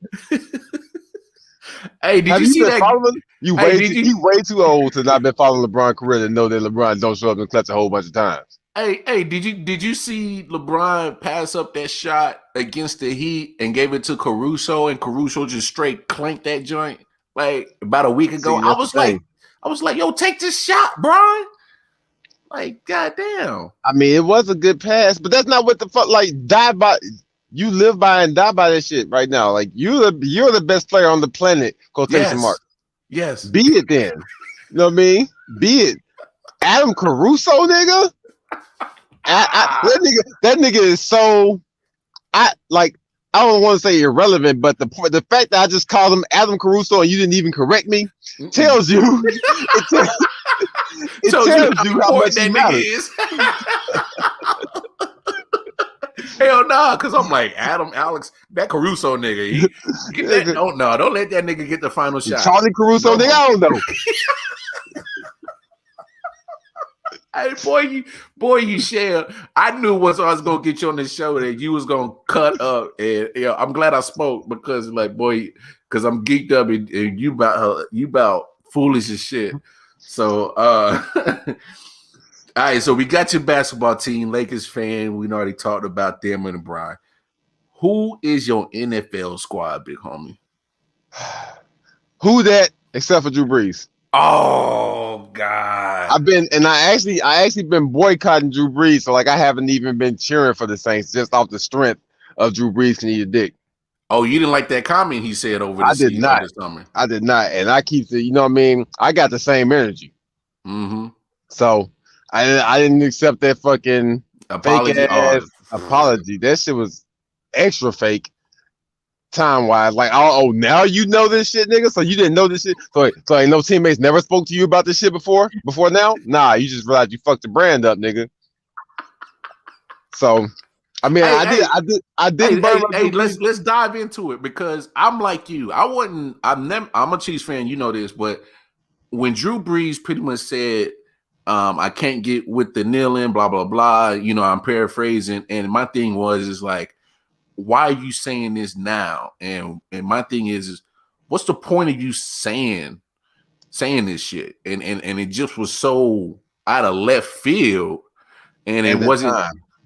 Hey, did you see that? Following? You way too old to not been following LeBron's career to know that LeBron don't show up in the clutch a whole bunch of times. Hey, did you see LeBron pass up that shot against the Heat and gave it to Caruso and Caruso just straight clanked that joint like about a week ago? I was like, yo, take this shot, Bron. Like, goddamn. I mean, it was a good pass, but that's not what the fuck. Like, die by. You live by and die by that shit right now. Like, you're the best player on the planet. Quotation mark. Yes. Be it then. You know what I mean? Be it. Adam Caruso, nigga. That nigga is so. I don't want to say irrelevant, but the fact that I just called him Adam Caruso and you didn't even correct me tells you. It tells you how much that nigga is. Hell nah, because I'm like Alex, that Caruso nigga. Don't let that nigga get the final shot. Charlie Caruso, nigga, I don't know. Hey, boy, you share. I knew once I was gonna get you on the show that you was gonna cut up, and I'm glad I spoke because, like, boy, because I'm geeked up and you about foolish as shit. So, all right, so we got your basketball team, Lakers fan. We already talked about them and LeBron. Who is your NFL squad, big homie? Who that except for Drew Brees? Oh God! I actually been boycotting Drew Brees, so like I haven't even been cheering for the Saints just off the strength of Drew Brees can eat a dick. Oh, you didn't like that comment he said over the season this summer? I did not, and I keep the, you know what I mean. I got the same energy, so I didn't accept that fucking apology. Apology. That shit was extra fake. Time wise, like now you know this shit, nigga. So you didn't know this shit. So ain't no teammates never spoke to you about this shit before now. Nah, you just realized you fucked the brand up, nigga. So, I mean, I did. Hey, let's dive into it because I'm like you. I'm a Chiefs fan, you know this, but when Drew Brees pretty much said, I can't get with the kneeling, blah blah blah. You know, I'm paraphrasing, and my thing is like, why are you saying this now? And my thing is what's the point of you saying this shit? And it just was so out of left field, and it wasn't.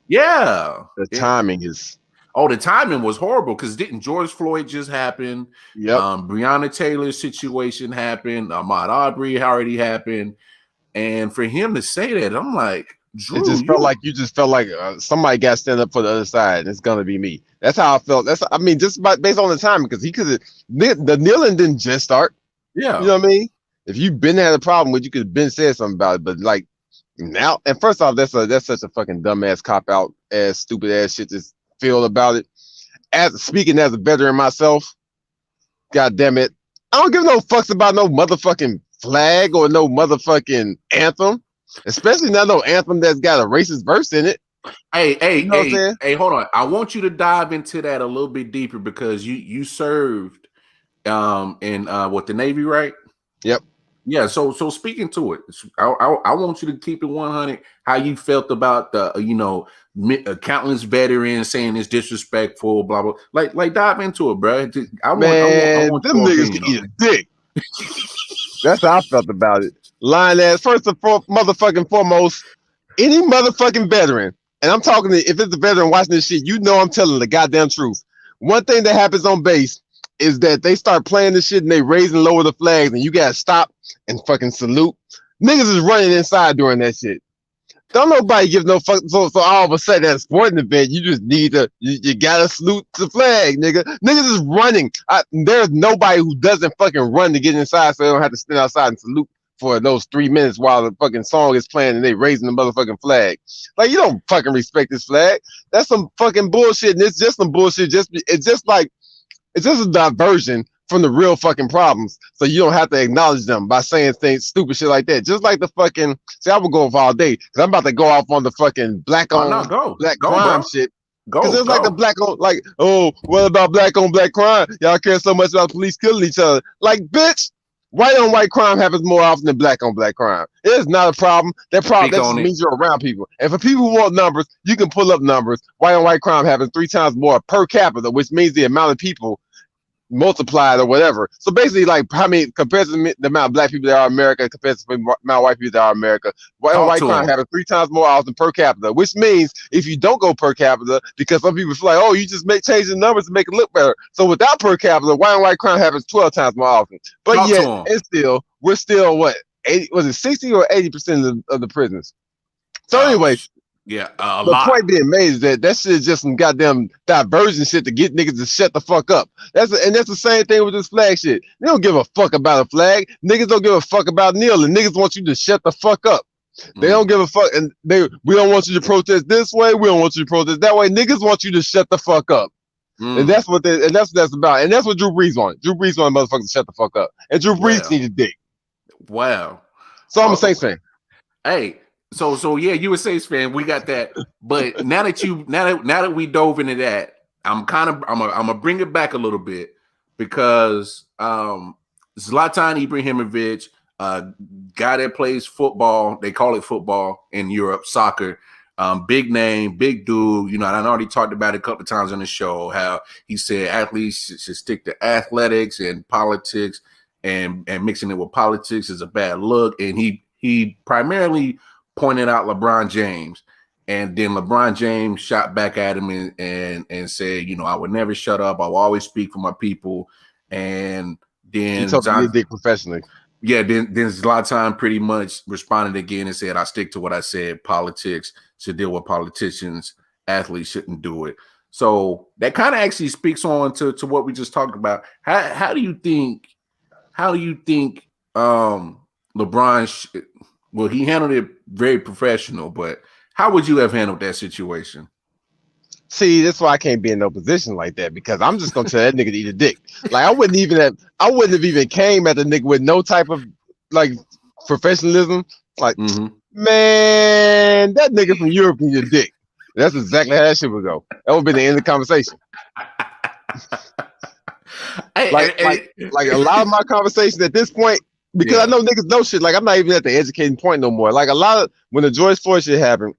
Yeah, the timing is. Oh, the timing was horrible because didn't George Floyd just happen? Yep. Breonna Taylor's situation happened. Ahmaud Arbery already happened, and for him to say that, I'm like. Drew, you just felt like somebody got to stand up for the other side, and it's gonna be me. That's how I felt. Based on the time, because he could have the kneeling didn't just start. Yeah, you know what I mean. If you've been had a problem with, you could have been said something about it. But like now, and first off, that's such a fucking dumbass cop out ass stupid ass shit to feel about it. Speaking as a veteran myself, god damn it, I don't give no fucks about no motherfucking flag or no motherfucking anthem. Especially not no anthem that's got a racist verse in it. Hey, hold on. I want you to dive into that a little bit deeper because you served in the Navy, right? Yep. Yeah. So speaking to it, I want you to keep it 100. How you felt about the countless veterans saying it's disrespectful, blah blah. Like dive into it, bro. I want them niggas can eat a dick. That's how I felt about it. Lying ass, first and motherfucking foremost, any motherfucking veteran, and I'm talking to, if it's a veteran watching this shit, you know I'm telling the goddamn truth. One thing that happens on base is that they start playing this shit and they raise and lower the flags and you gotta stop and fucking salute. Niggas is running inside during that shit. Don't nobody give no fuck. So all of a sudden at a sporting event, you just need to, you gotta salute the flag, nigga. Niggas is running. There's nobody who doesn't fucking run to get inside so they don't have to stand outside and salute for those 3 minutes while the fucking song is playing and they raising the motherfucking flag. Like, you don't fucking respect this flag. That's some fucking bullshit, and it's just some bullshit. It's just a diversion from the real fucking problems, so you don't have to acknowledge them by saying things stupid shit like that. Just like the fucking, see, I would go off all day because I'm about to go off on the fucking black crime shit. Because it's like the black on, like, oh, what about black on black crime? Y'all care so much about police killing each other. Like, bitch, white on white crime happens more often than black on black crime. It is not a problem. That just means you're around people. And for people who want numbers, you can pull up numbers. White on white crime happens 3 times more per capita, which means the amount of people multiplied or whatever. So basically, like, how many compared to the amount of black people that are in America compared to the amount of white people that are in America, white on white crime happens 3 times more often per capita, which means if you don't go per capita, because some people feel like, oh, you just change the numbers to make it look better. So without per capita, white on white crime happens 12 times more often. But yet, we're still what? 80, was it 60 or 80% of the prisons? So anyway. Yeah, the point being made is that shit is just some goddamn diversion shit to get niggas to shut the fuck up. That's the same thing with this flag shit. They don't give a fuck about a flag. Niggas don't give a fuck about kneeling. Niggas want you to shut the fuck up. They don't give a fuck, and we don't want you to protest this way. We don't want you to protest that way. Niggas want you to shut the fuck up. And that's what that's about. And that's what Drew Brees wanted. Drew Brees wanted motherfuckers to shut the fuck up. And Drew Brees needed dick. Wow. So I'm a Saints fan. Hey. So yeah, you a Saints fan. We got that. But now that we dove into that, I'm gonna bring it back a little bit because Zlatan Ibrahimovic, guy that plays football, they call it football in Europe, soccer. Big name, big dude. You know, and I already talked about it a couple of times on the show how he said athletes should stick to athletics and politics, and mixing it with politics is a bad look. And he primarily pointed out LeBron James, and then LeBron James shot back at him and said, you know, I would never shut up. I will always speak for my people. And then he told me he did professionally. Yeah, then Zlatan pretty much responded again and said, I stick to what I said. Politics should deal with politicians. Athletes shouldn't do it. So that kind of actually speaks on to what we just talked about. How do you think LeBron well, he handled it very professional, but how would you have handled that situation? See, that's why I can't be in no position like that, because I'm just gonna tell that nigga to eat a dick. Like, I wouldn't have even came at the nigga with no type of like professionalism. Like, man, that nigga from Europe can eat a dick. That's exactly how that shit would go. That would be the end of the conversation. Like a lot of my conversations at this point, because I know niggas know shit. Like, I'm not even at the educating point no more. Like, a lot of when the George Floyd shit happened,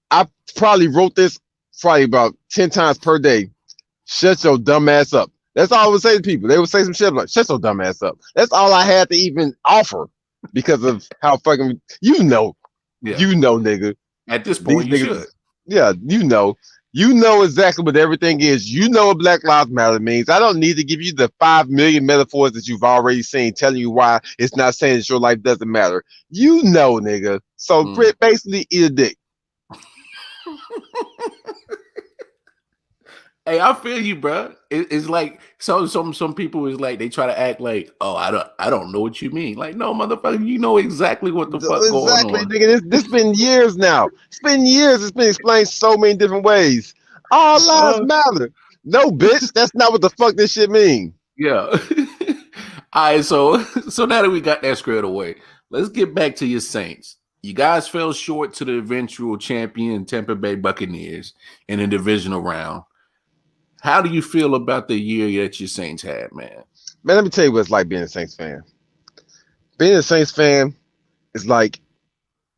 I probably wrote this probably about 10 times per day. Shut your dumb ass up. That's all I would say to people. They would say some shit like, shut your dumb ass up. That's all I had to even offer because of how fucking, nigga. At this point, you should. Yeah, You know exactly what everything is. You know what Black Lives Matter means. I don't need to give you the 5 million metaphors that you've already seen telling you why it's not saying that your life doesn't matter. You know, nigga. So basically, eat a dick. Hey, I feel you, bro. It's like some people is like they try to act like, oh, I don't know what you mean. Like, no, motherfucker, you know exactly what the fuck going on. Exactly, nigga. This been years now. It's been years. It's been explained so many different ways. All lives matter. No, bitch, that's not what the fuck this shit mean. Yeah. All right, so now that we got that squared away, let's get back to your Saints. You guys fell short to the eventual champion Tampa Bay Buccaneers in the divisional round. How do you feel about the year that your Saints had, man? Man, let me tell you what it's like being a Saints fan. Being a Saints fan is like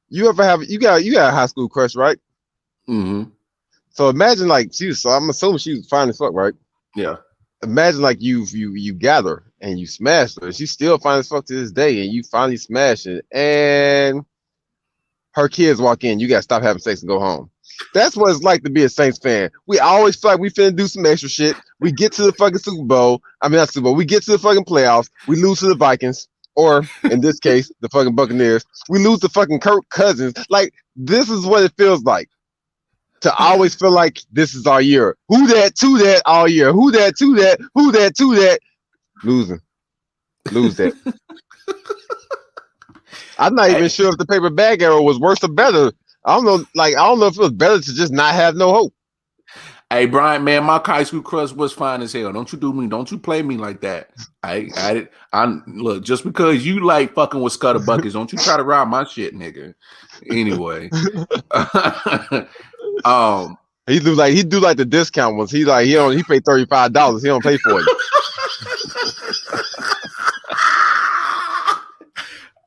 you got a high school crush, right? Mm-hmm. So imagine like I'm assuming she was fine as fuck, right? Yeah. Imagine like you got her and you smashed her. She's still fine as fuck to this day, and you finally smash it, and her kids walk in. You gotta stop having sex and go home. That's what it's like to be a Saints fan. We always feel like we finna do some extra shit. We get to the fucking Super Bowl. I mean, not Super Bowl. We get to the fucking playoffs. We lose to the Vikings, or in this case, the fucking Buccaneers. We lose to fucking Kirk Cousins. Like, this is what it feels like to always feel like this is our year. Who that to that all year? Who that to that? Who that to that? Losing. Lose that. I'm not even sure if the paper bag era was worse or better. I don't know. Like, I don't know if it was better to just not have no hope. Hey, Brian, man, my high school crush was fine as hell. Don't you play me like that. I look, just because you like fucking with Scutterbuckets, don't you try to ride my shit, nigga. Anyway. He do like the discount ones. He paid $35. He don't pay for it.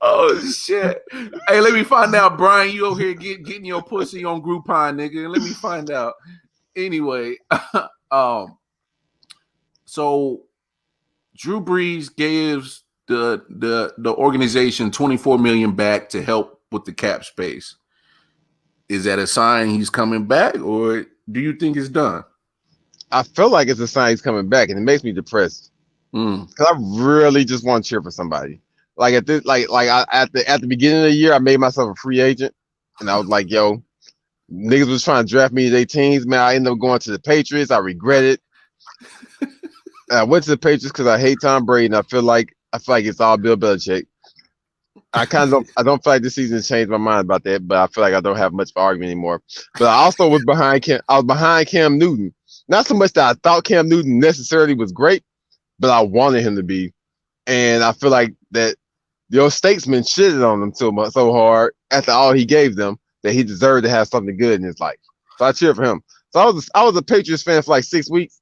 Oh shit! Hey, let me find out, Brian. You over here getting your pussy on Groupon, nigga. Let me find out. Anyway, so Drew Brees gives the organization $24 million back to help with the cap space. Is that a sign he's coming back, or do you think it's done? I feel like it's a sign he's coming back, and it makes me depressed. Because I really just want to cheer for somebody. Like at this, at the beginning of the year, I made myself a free agent, and I was like, "Yo, niggas was trying to draft me to their teams, man. I ended up going to the Patriots. I regret it. I went to the Patriots because I hate Tom Brady, and I feel like it's all Bill Belichick. I don't feel like this season changed my mind about that, but I feel like I don't have much of an argument anymore. But I also was behind Cam Newton. Not so much that I thought Cam Newton necessarily was great, but I wanted him to be. And I feel like that your statesman shitted on him so hard after all he gave them that he deserved to have something good in his life. So I cheer for him. So I was a Patriots fan for like 6 weeks.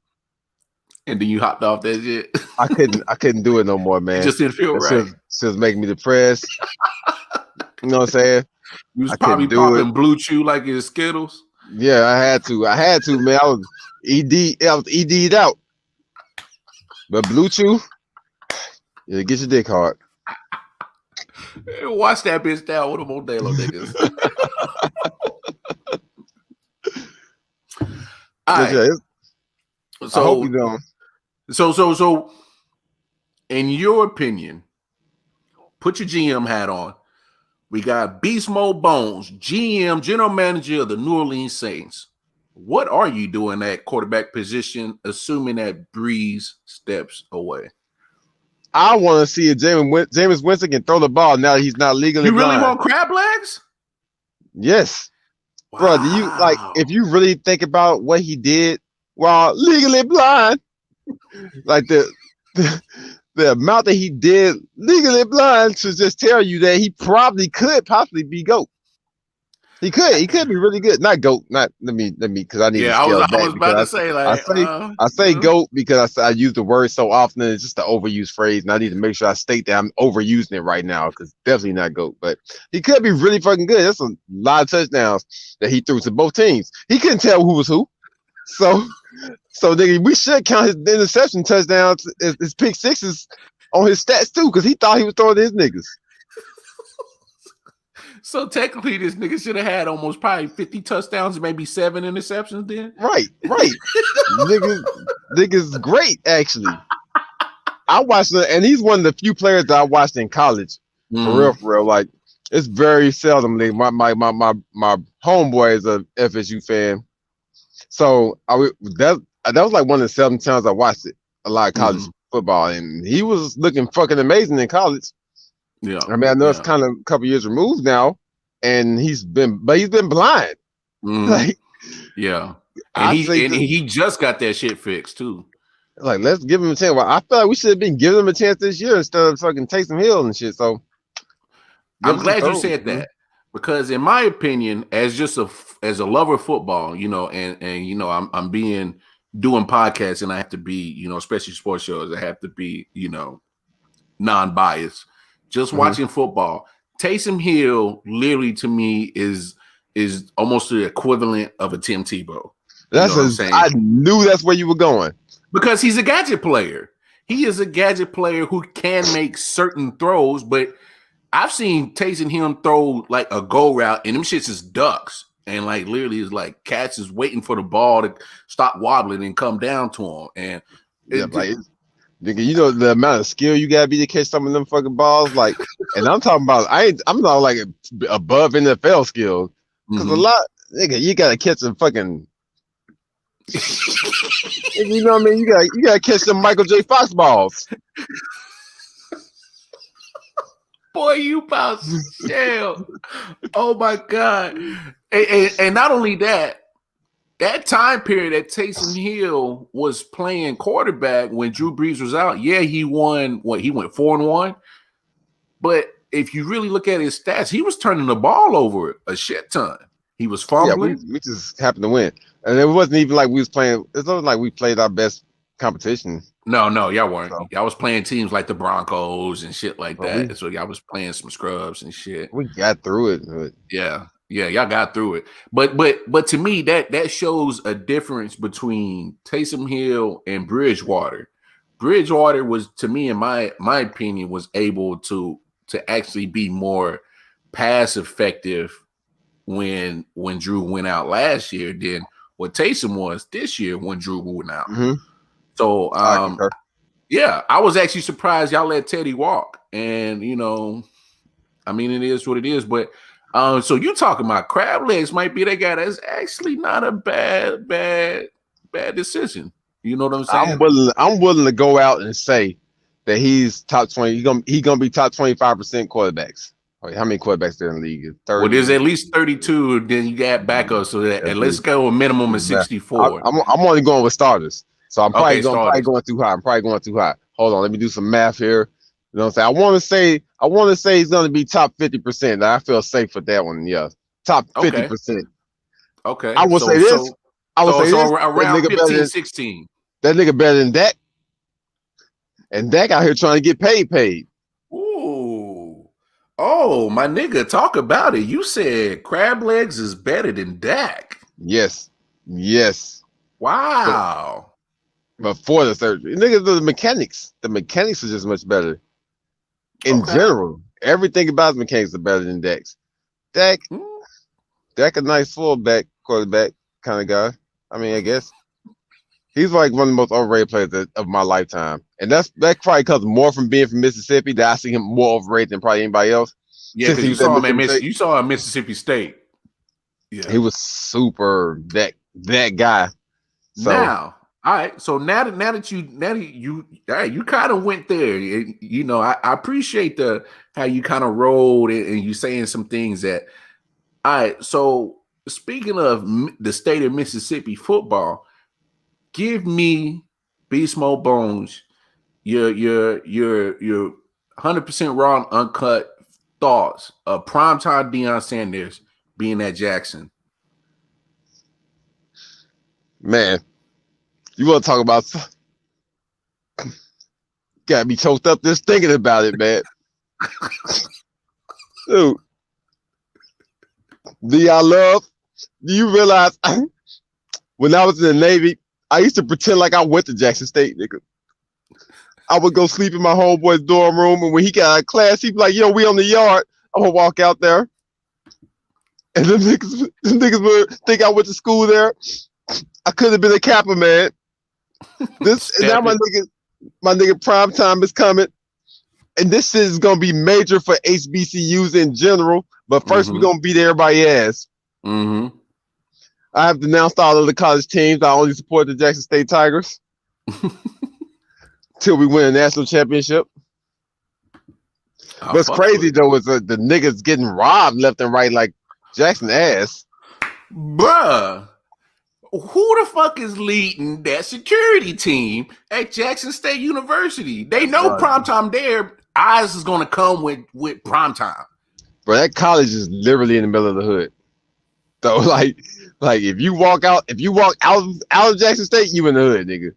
And then you hopped off that shit. I couldn't do it no more, man. It just didn't feel right. Just making me depressed. You know what I'm saying? You was probably popping Blue Chew like it's Skittles. Yeah, I had to, man. I was ED'd out. But Blue Chew, yeah, get your dick hard. Watch that bitch down with them Modelo niggas. All right. Yeah, so, I hope you don't. So, in your opinion, put your GM hat on. We got Beast Mode Bones, GM, general manager of the New Orleans Saints. What are you doing at quarterback position, assuming that Breeze steps away? I want to see if Jameis Winston can throw the ball now that he's not legally blind. You really want crab legs? Yes. Wow. Bro, do you if you really think about what he did while legally blind, like the amount that he did legally blind should just tell you that he could possibly be GOAT. He could be really good. Not GOAT. Not let me because I need to scale back. I was about to say I say GOAT because I use the word so often. It's just an overused phrase, and I need to make sure I state that I'm overusing it right now because definitely not GOAT. But he could be really fucking good. That's a lot of touchdowns that he threw to both teams. He couldn't tell who was who. So nigga, we should count his interception touchdowns, his pick sixes on his stats too, because he thought he was throwing to his niggas. So technically, this nigga should have had almost probably 50 touchdowns, maybe 7 interceptions. Then right. niggas great actually. I watched and he's one of the few players that I watched in college. For real. Like it's very seldom. Like, my homeboy is a FSU fan. So that was like one of the 7 times I watched it. A lot of college football, and he was looking fucking amazing in college. Yeah, I mean, I know it's kind of a couple years removed now, and he's been blind. Like, yeah, and he just got that shit fixed too. Like, let's give him a chance. Well, I feel like we should have been giving him a chance this year instead of fucking Taysom Hill and shit. So I'm glad you said that. Because in my opinion, as a lover of football, you know, and you know, I'm doing podcasts, and I have to be, you know, especially sports shows, I have to be, you know, non-biased. Just watching football, Taysom Hill literally to me is almost the equivalent of a Tim Tebow. That's what I'm saying. I knew that's where you were going. Because he's a gadget player. He is a gadget player who can make certain throws, but I've seen Taysom Hill throw like a go route, and them shits is ducks, and like literally is like cats is waiting for the ball to stop wobbling and come down to him. And nigga, you know the amount of skill you gotta be to catch some of them fucking balls, like, and I'm talking about I'm not like above NFL skill because a lot, nigga, you gotta catch some fucking. You know what I mean? You gotta catch some Michael J. Fox balls. Boy, you about shell. Oh my God. And not only that, that time period that Taysom Hill was playing quarterback when Drew Brees was out, yeah, he won he went 4-1. But if you really look at his stats, he was turning the ball over a shit ton. He was fumbling. Yeah, we just happened to win. And it wasn't even like we was playing, it wasn't like we played our best competition. No, y'all weren't. So, Y'all was playing teams like the Broncos and shit like But that. we- So y'all was playing some scrubs and shit. we got through it. But Yeah, y'all got through it. But to me, that shows a difference between Taysom Hill and Bridgewater. Bridgewater was, to me, in my opinion, was able to actually be more pass effective when Drew went out last year than what Taysom was this year when Drew went out. Mhm. So I concur. yeah, I was actually surprised y'all let Teddy walk. And I mean, it is what it is. But so you talking about crab legs might be that guy that's actually not a bad decision. You know what I'm saying? I'm willing to go out and say that he's top 20. He's gonna be top 25% quarterbacks. Wait, how many quarterbacks there in the league? 30. Well, there's at least 32. Then you got backups, so that and let's go a minimum of 64. I'm only going with starters, so I'm probably starters. going too high. I'm probably going too high. Hold on, let me do some math here. You know what I'm saying? I want to say he's going to be top 50%. I feel safe with that one. Yeah, top 50%. Okay. I will say this. Around 15, 16. That nigga better than Dak. And Dak out here trying to get paid. Ooh. Oh, my nigga, talk about it. You said crab legs is better than Dak. Yes. Wow. But for the surgery, nigga, the mechanics are just much better. In general, everything about the mechanics are better than Dak's. Dak a nice fullback, quarterback kind of guy. I mean, I guess he's like one of the most overrated players of my lifetime, and that probably comes more from being from Mississippi. That I see him more overrated than probably anybody else. Yeah, because you saw him at Mississippi State. Yeah, he was super that guy. So, now, all right. So now that you kind of went there. I appreciate how you kind of rolled and you saying some things that. All right. So speaking of the state of Mississippi football, give me Beast Mode Bones your 100% raw and uncut thoughts of primetime Deion Sanders being at Jackson. Man, you want to talk about? Got me choked up just thinking about it, man. Dude, do you realize when I was in the Navy, I used to pretend like I went to Jackson State, nigga. I would go sleep in my homeboy's dorm room, and when he got out of class, he'd be like, "Yo, we on the yard." I'm gonna walk out there, and the niggas would think I went to school there. I could have been a Kappa, man. Now my nigga prime time is coming, and this shit is gonna be major for HBCUs in general. But first, we're gonna beat everybody's ass. Mm-hmm. I have denounced all of the college teams. I only support the Jackson State Tigers till we win a national championship. What's crazy though is the niggas getting robbed left and right like Jackson ass. Bruh, who the fuck is leading that security team at Jackson State University? They know primetime there. Eyes is gonna come with primetime. Bro, that college is literally in the middle of the hood. So like if you walk out of Jackson State, you in the hood, nigga.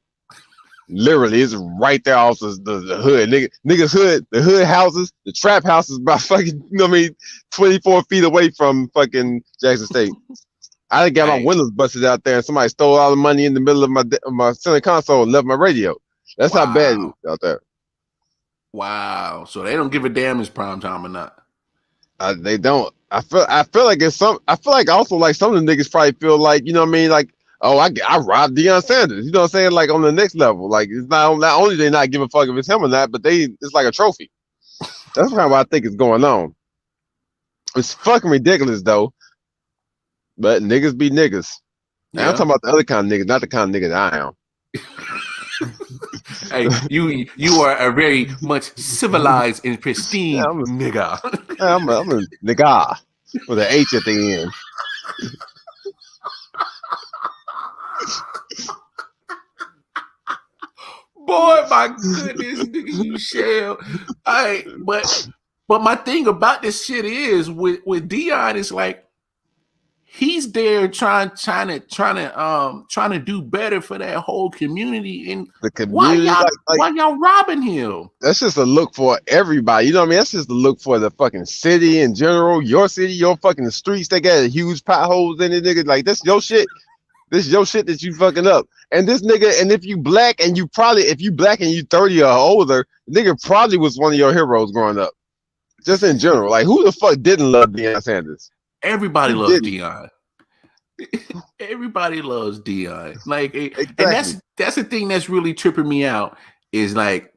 Literally, it's right there off the hood. Niggas hood, the hood houses, the trap houses about fucking, 24 feet away from fucking Jackson State. I done got my windows busted out there and somebody stole all the money in the middle of my center console and left my radio. That's how bad it is out there. Wow. So they don't give a damn it's primetime or not. They don't. I feel like I feel like also like some of the niggas probably feel like, like, oh, I robbed Deion Sanders. You know what I'm saying? Like on the next level. Like it's not only they not giving a fuck if it's him or not, but it's like a trophy. That's kind of what I think is going on. It's fucking ridiculous though. But niggas be niggas. Yeah. I'm talking about the other kind of niggas, not the kind of nigga that I am. Hey, you are a very much civilized and pristine Yeah, nigga. I'm a nigga with an H at the end. Boy, my goodness, nigga, you shall. But my thing about this shit is with Dion is like he's there trying to do better for that whole community. And The community, why y'all robbing him? that's just a look for everybody. You know what I mean? That's just a look for the fucking city in general. Your city, your fucking streets. They got huge potholes in it, nigga. Like that's your shit. This is your shit that you fucking up. And this nigga, and if you black and you 30 or older, nigga probably was one of your heroes growing up. Just in general. Like who the fuck didn't love Deion Sanders? Everybody Who loves didn't? Dion. Everybody loves Dion. Like, Exactly. and that's the thing that's really tripping me out is like,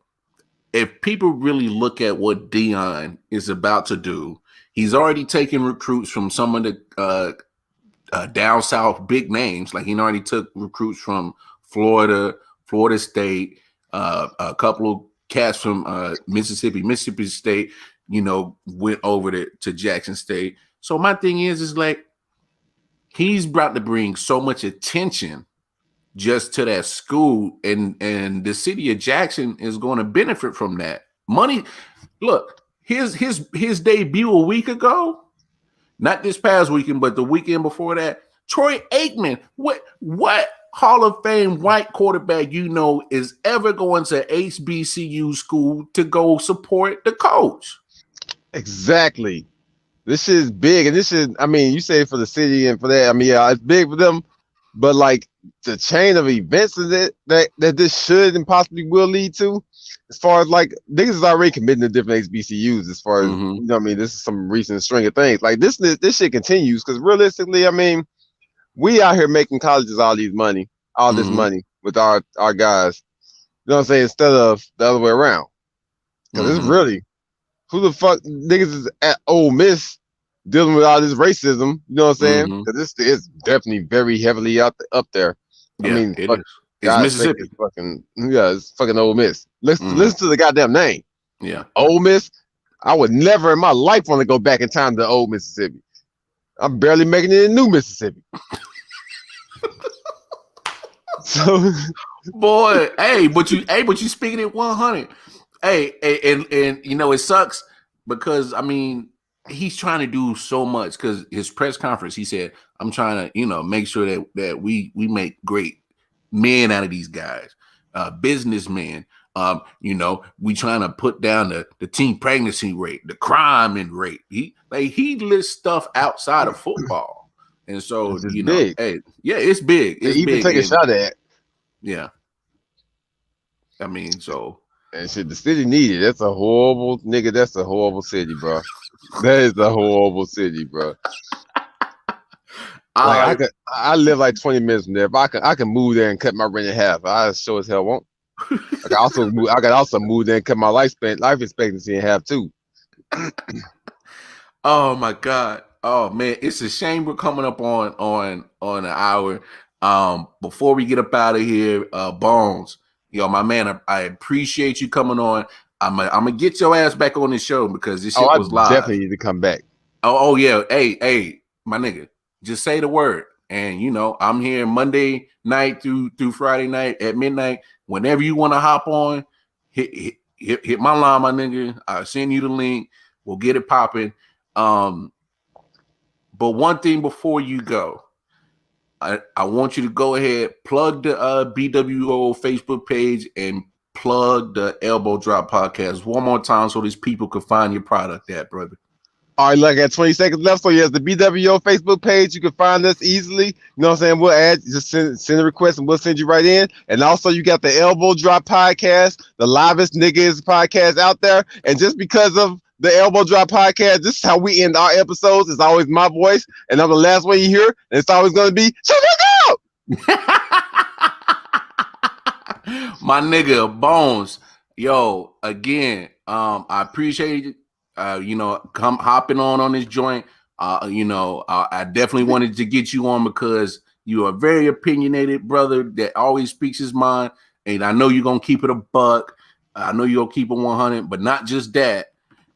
if people really look at what Dion is about to do, he's already taken recruits from some of the down south big names. Like he already took recruits from Florida State, a couple of cats from Mississippi State. Went over to Jackson State. So my thing is like he's about to bring so much attention just to that school, and the city of Jackson is going to benefit from that money. Look, his debut a week ago, not this past weekend, but the weekend before that, Troy Aikman, what Hall of Fame white quarterback is ever going to HBCU school to go support the coach? Exactly. This shit is big, and this is, I mean, you say for the city and for that, I mean, yeah, it's big for them, but like the chain of events that this should and possibly will lead to, as far as like niggas is already committing to different HBCUs, as far as you know, what I mean, this is some recent string of things. Like this shit continues because realistically, I mean, we out here making colleges all this money with our guys. You know what I'm saying? Instead of the other way around, because it's really. Who the fuck niggas is at Ole Miss dealing with all this racism? You know what I'm saying? Because it's definitely very heavily up there. Yeah, I mean, it is. It's Mississippi. It's fucking Ole Miss. Listen to the goddamn name. Yeah, Ole Miss. I would never in my life want to go back in time to old Mississippi. I'm barely making it in New Mississippi. So, boy, but you speaking it 100. Hey, and it sucks because I mean he's trying to do so much because his press conference he said I'm trying to make sure that we make great men out of these guys, businessmen. We trying to put down the teen pregnancy rate, the crime rate. He lists stuff outside of football, and so big. Hey, yeah, it's big. It's even big. Take a shot at. Yeah, I mean so. And shit, the city needed. That's a horrible nigga. That's a horrible city, bro. That is a horrible city, bro. I live like 20 minutes from there. If I can move there and cut my rent in half. I sure as hell won't. I can also move there and cut my life expectancy in half too. Oh my God. Oh man, it's a shame we're coming up on an hour. Before we get up out of here, Bones. My man, I appreciate you coming on. I'm gonna get your ass back on this show because this shit was live. Definitely need to come back. Oh yeah. Hey, my nigga, just say the word. And I'm here Monday night through Friday night at midnight. Whenever you want to hop on, hit my line, my nigga. I'll send you the link. We'll get it popping. But one thing before you go. I want you to go ahead, plug the BWO Facebook page and plug the Elbow Drop podcast one more time so these people can find your product at, brother. All right, look, at 20 seconds left. So yes, the BWO Facebook page, you can find us easily. You know what I'm saying? We'll add, just send a request and we'll send you right in. And also you got the Elbow Drop podcast, the livest niggas podcast out there. And just because of the Elbow Drop podcast, this is how we end our episodes. It's always my voice, and I'm the last one you hear, and it's always going to be, shut up! My nigga, Bones. Yo, again, I appreciate it. Come hopping on this joint. I definitely wanted to get you on because you are a very opinionated brother that always speaks his mind. And I know you're gonna keep it a buck. I know you're gonna keep it 100, but not just that.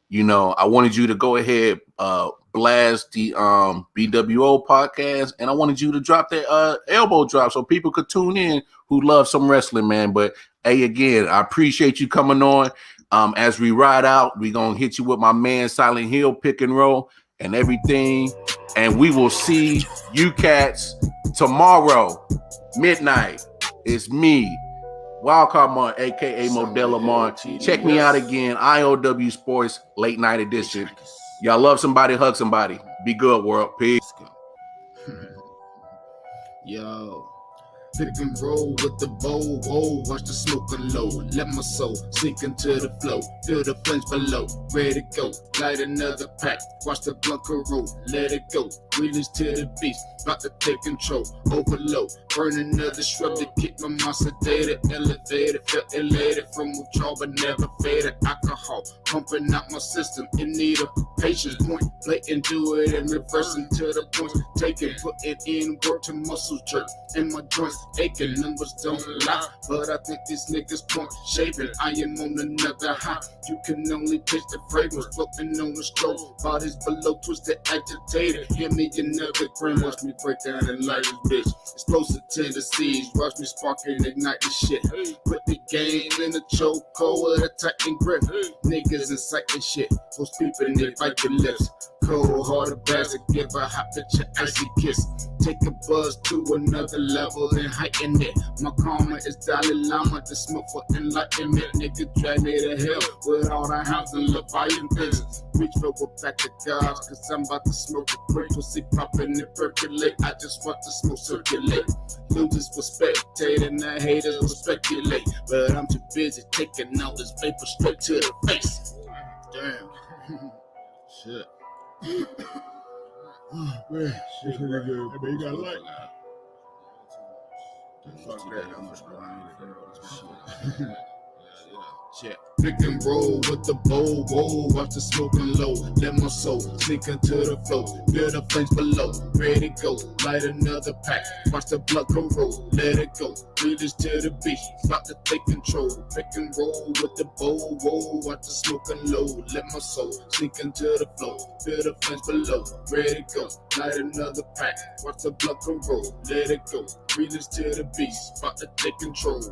You know, I wanted you to go ahead, blast the BWO podcast, and I wanted you to drop that elbow drop so people could tune in who love some wrestling, man. But hey, again, I appreciate you coming on. As we ride out, we're gonna hit you with my man Silent Hill pick and roll and everything. And we will see you cats tomorrow, midnight. It's me, Wildcard Mon, aka Modella Mon. Check me out again, I.O.W. Sports Late Night Edition. Y'all love somebody, hug somebody. Be good, world. Peace. Yo. Pick and roll with the bowl, whoa, watch the smoke unload. Let my soul sink into the flow. Feel the flames below, ready to go. Light another pack, watch the blunt roll. Let it go, release to the beast. About to take control, overload. Burn another shrub to keep my mind sedated. Elevated, felt elated from withdrawal but never faded. Alcohol pumping out my system in need of patience. Point, play and do it and reverse into the points. Take it, put it in, work to muscle jerk. And my joints aching, numbers don't lie. But I think these niggas point shaving. I am on another high. You can only taste the fragrance floating on the stroke. Bodies below twisted, agitated. Hear me another grin. Watch me break down and light this bitch. Explosive tendencies. Watch me spark and ignite this shit. Put the game in a chokehold with a tight grip. Niggas inciting shit. Those people they bite your lips. Cold hearted bastard, give a hot bitch an icy kiss. Take a buzz to another level and heighten it. My karma is Dalai Lama, the smoke for enlightenment. Nigga drag me to hell with all the hounds and Leviathan things. Reach for a back to God, cause I'm about to smoke a quick. Pussy popping and percolate. I just want the smoke circulate. Losers will spectate and the haters will speculate. But I'm too busy taking all this vapor straight to the face. Damn. Shit. Man, shit, nigga. Hey, man, you got a light? Fuck that, I'm just going Check. Pick and roll with the bowl, whoa, watch the smoke unload. Let my soul sink into the flow. Feel the flames below, ready to go. Light another pack, watch the blood go roll. Let it go, release to the beat, about to take control. Pick and roll with the bowl, whoa, watch the smoke unload. Let my soul sink into the flow. Feel the flames below, ready to go. Light another pack, watch the blood go roll. Let it go, release to the beat, about to take control.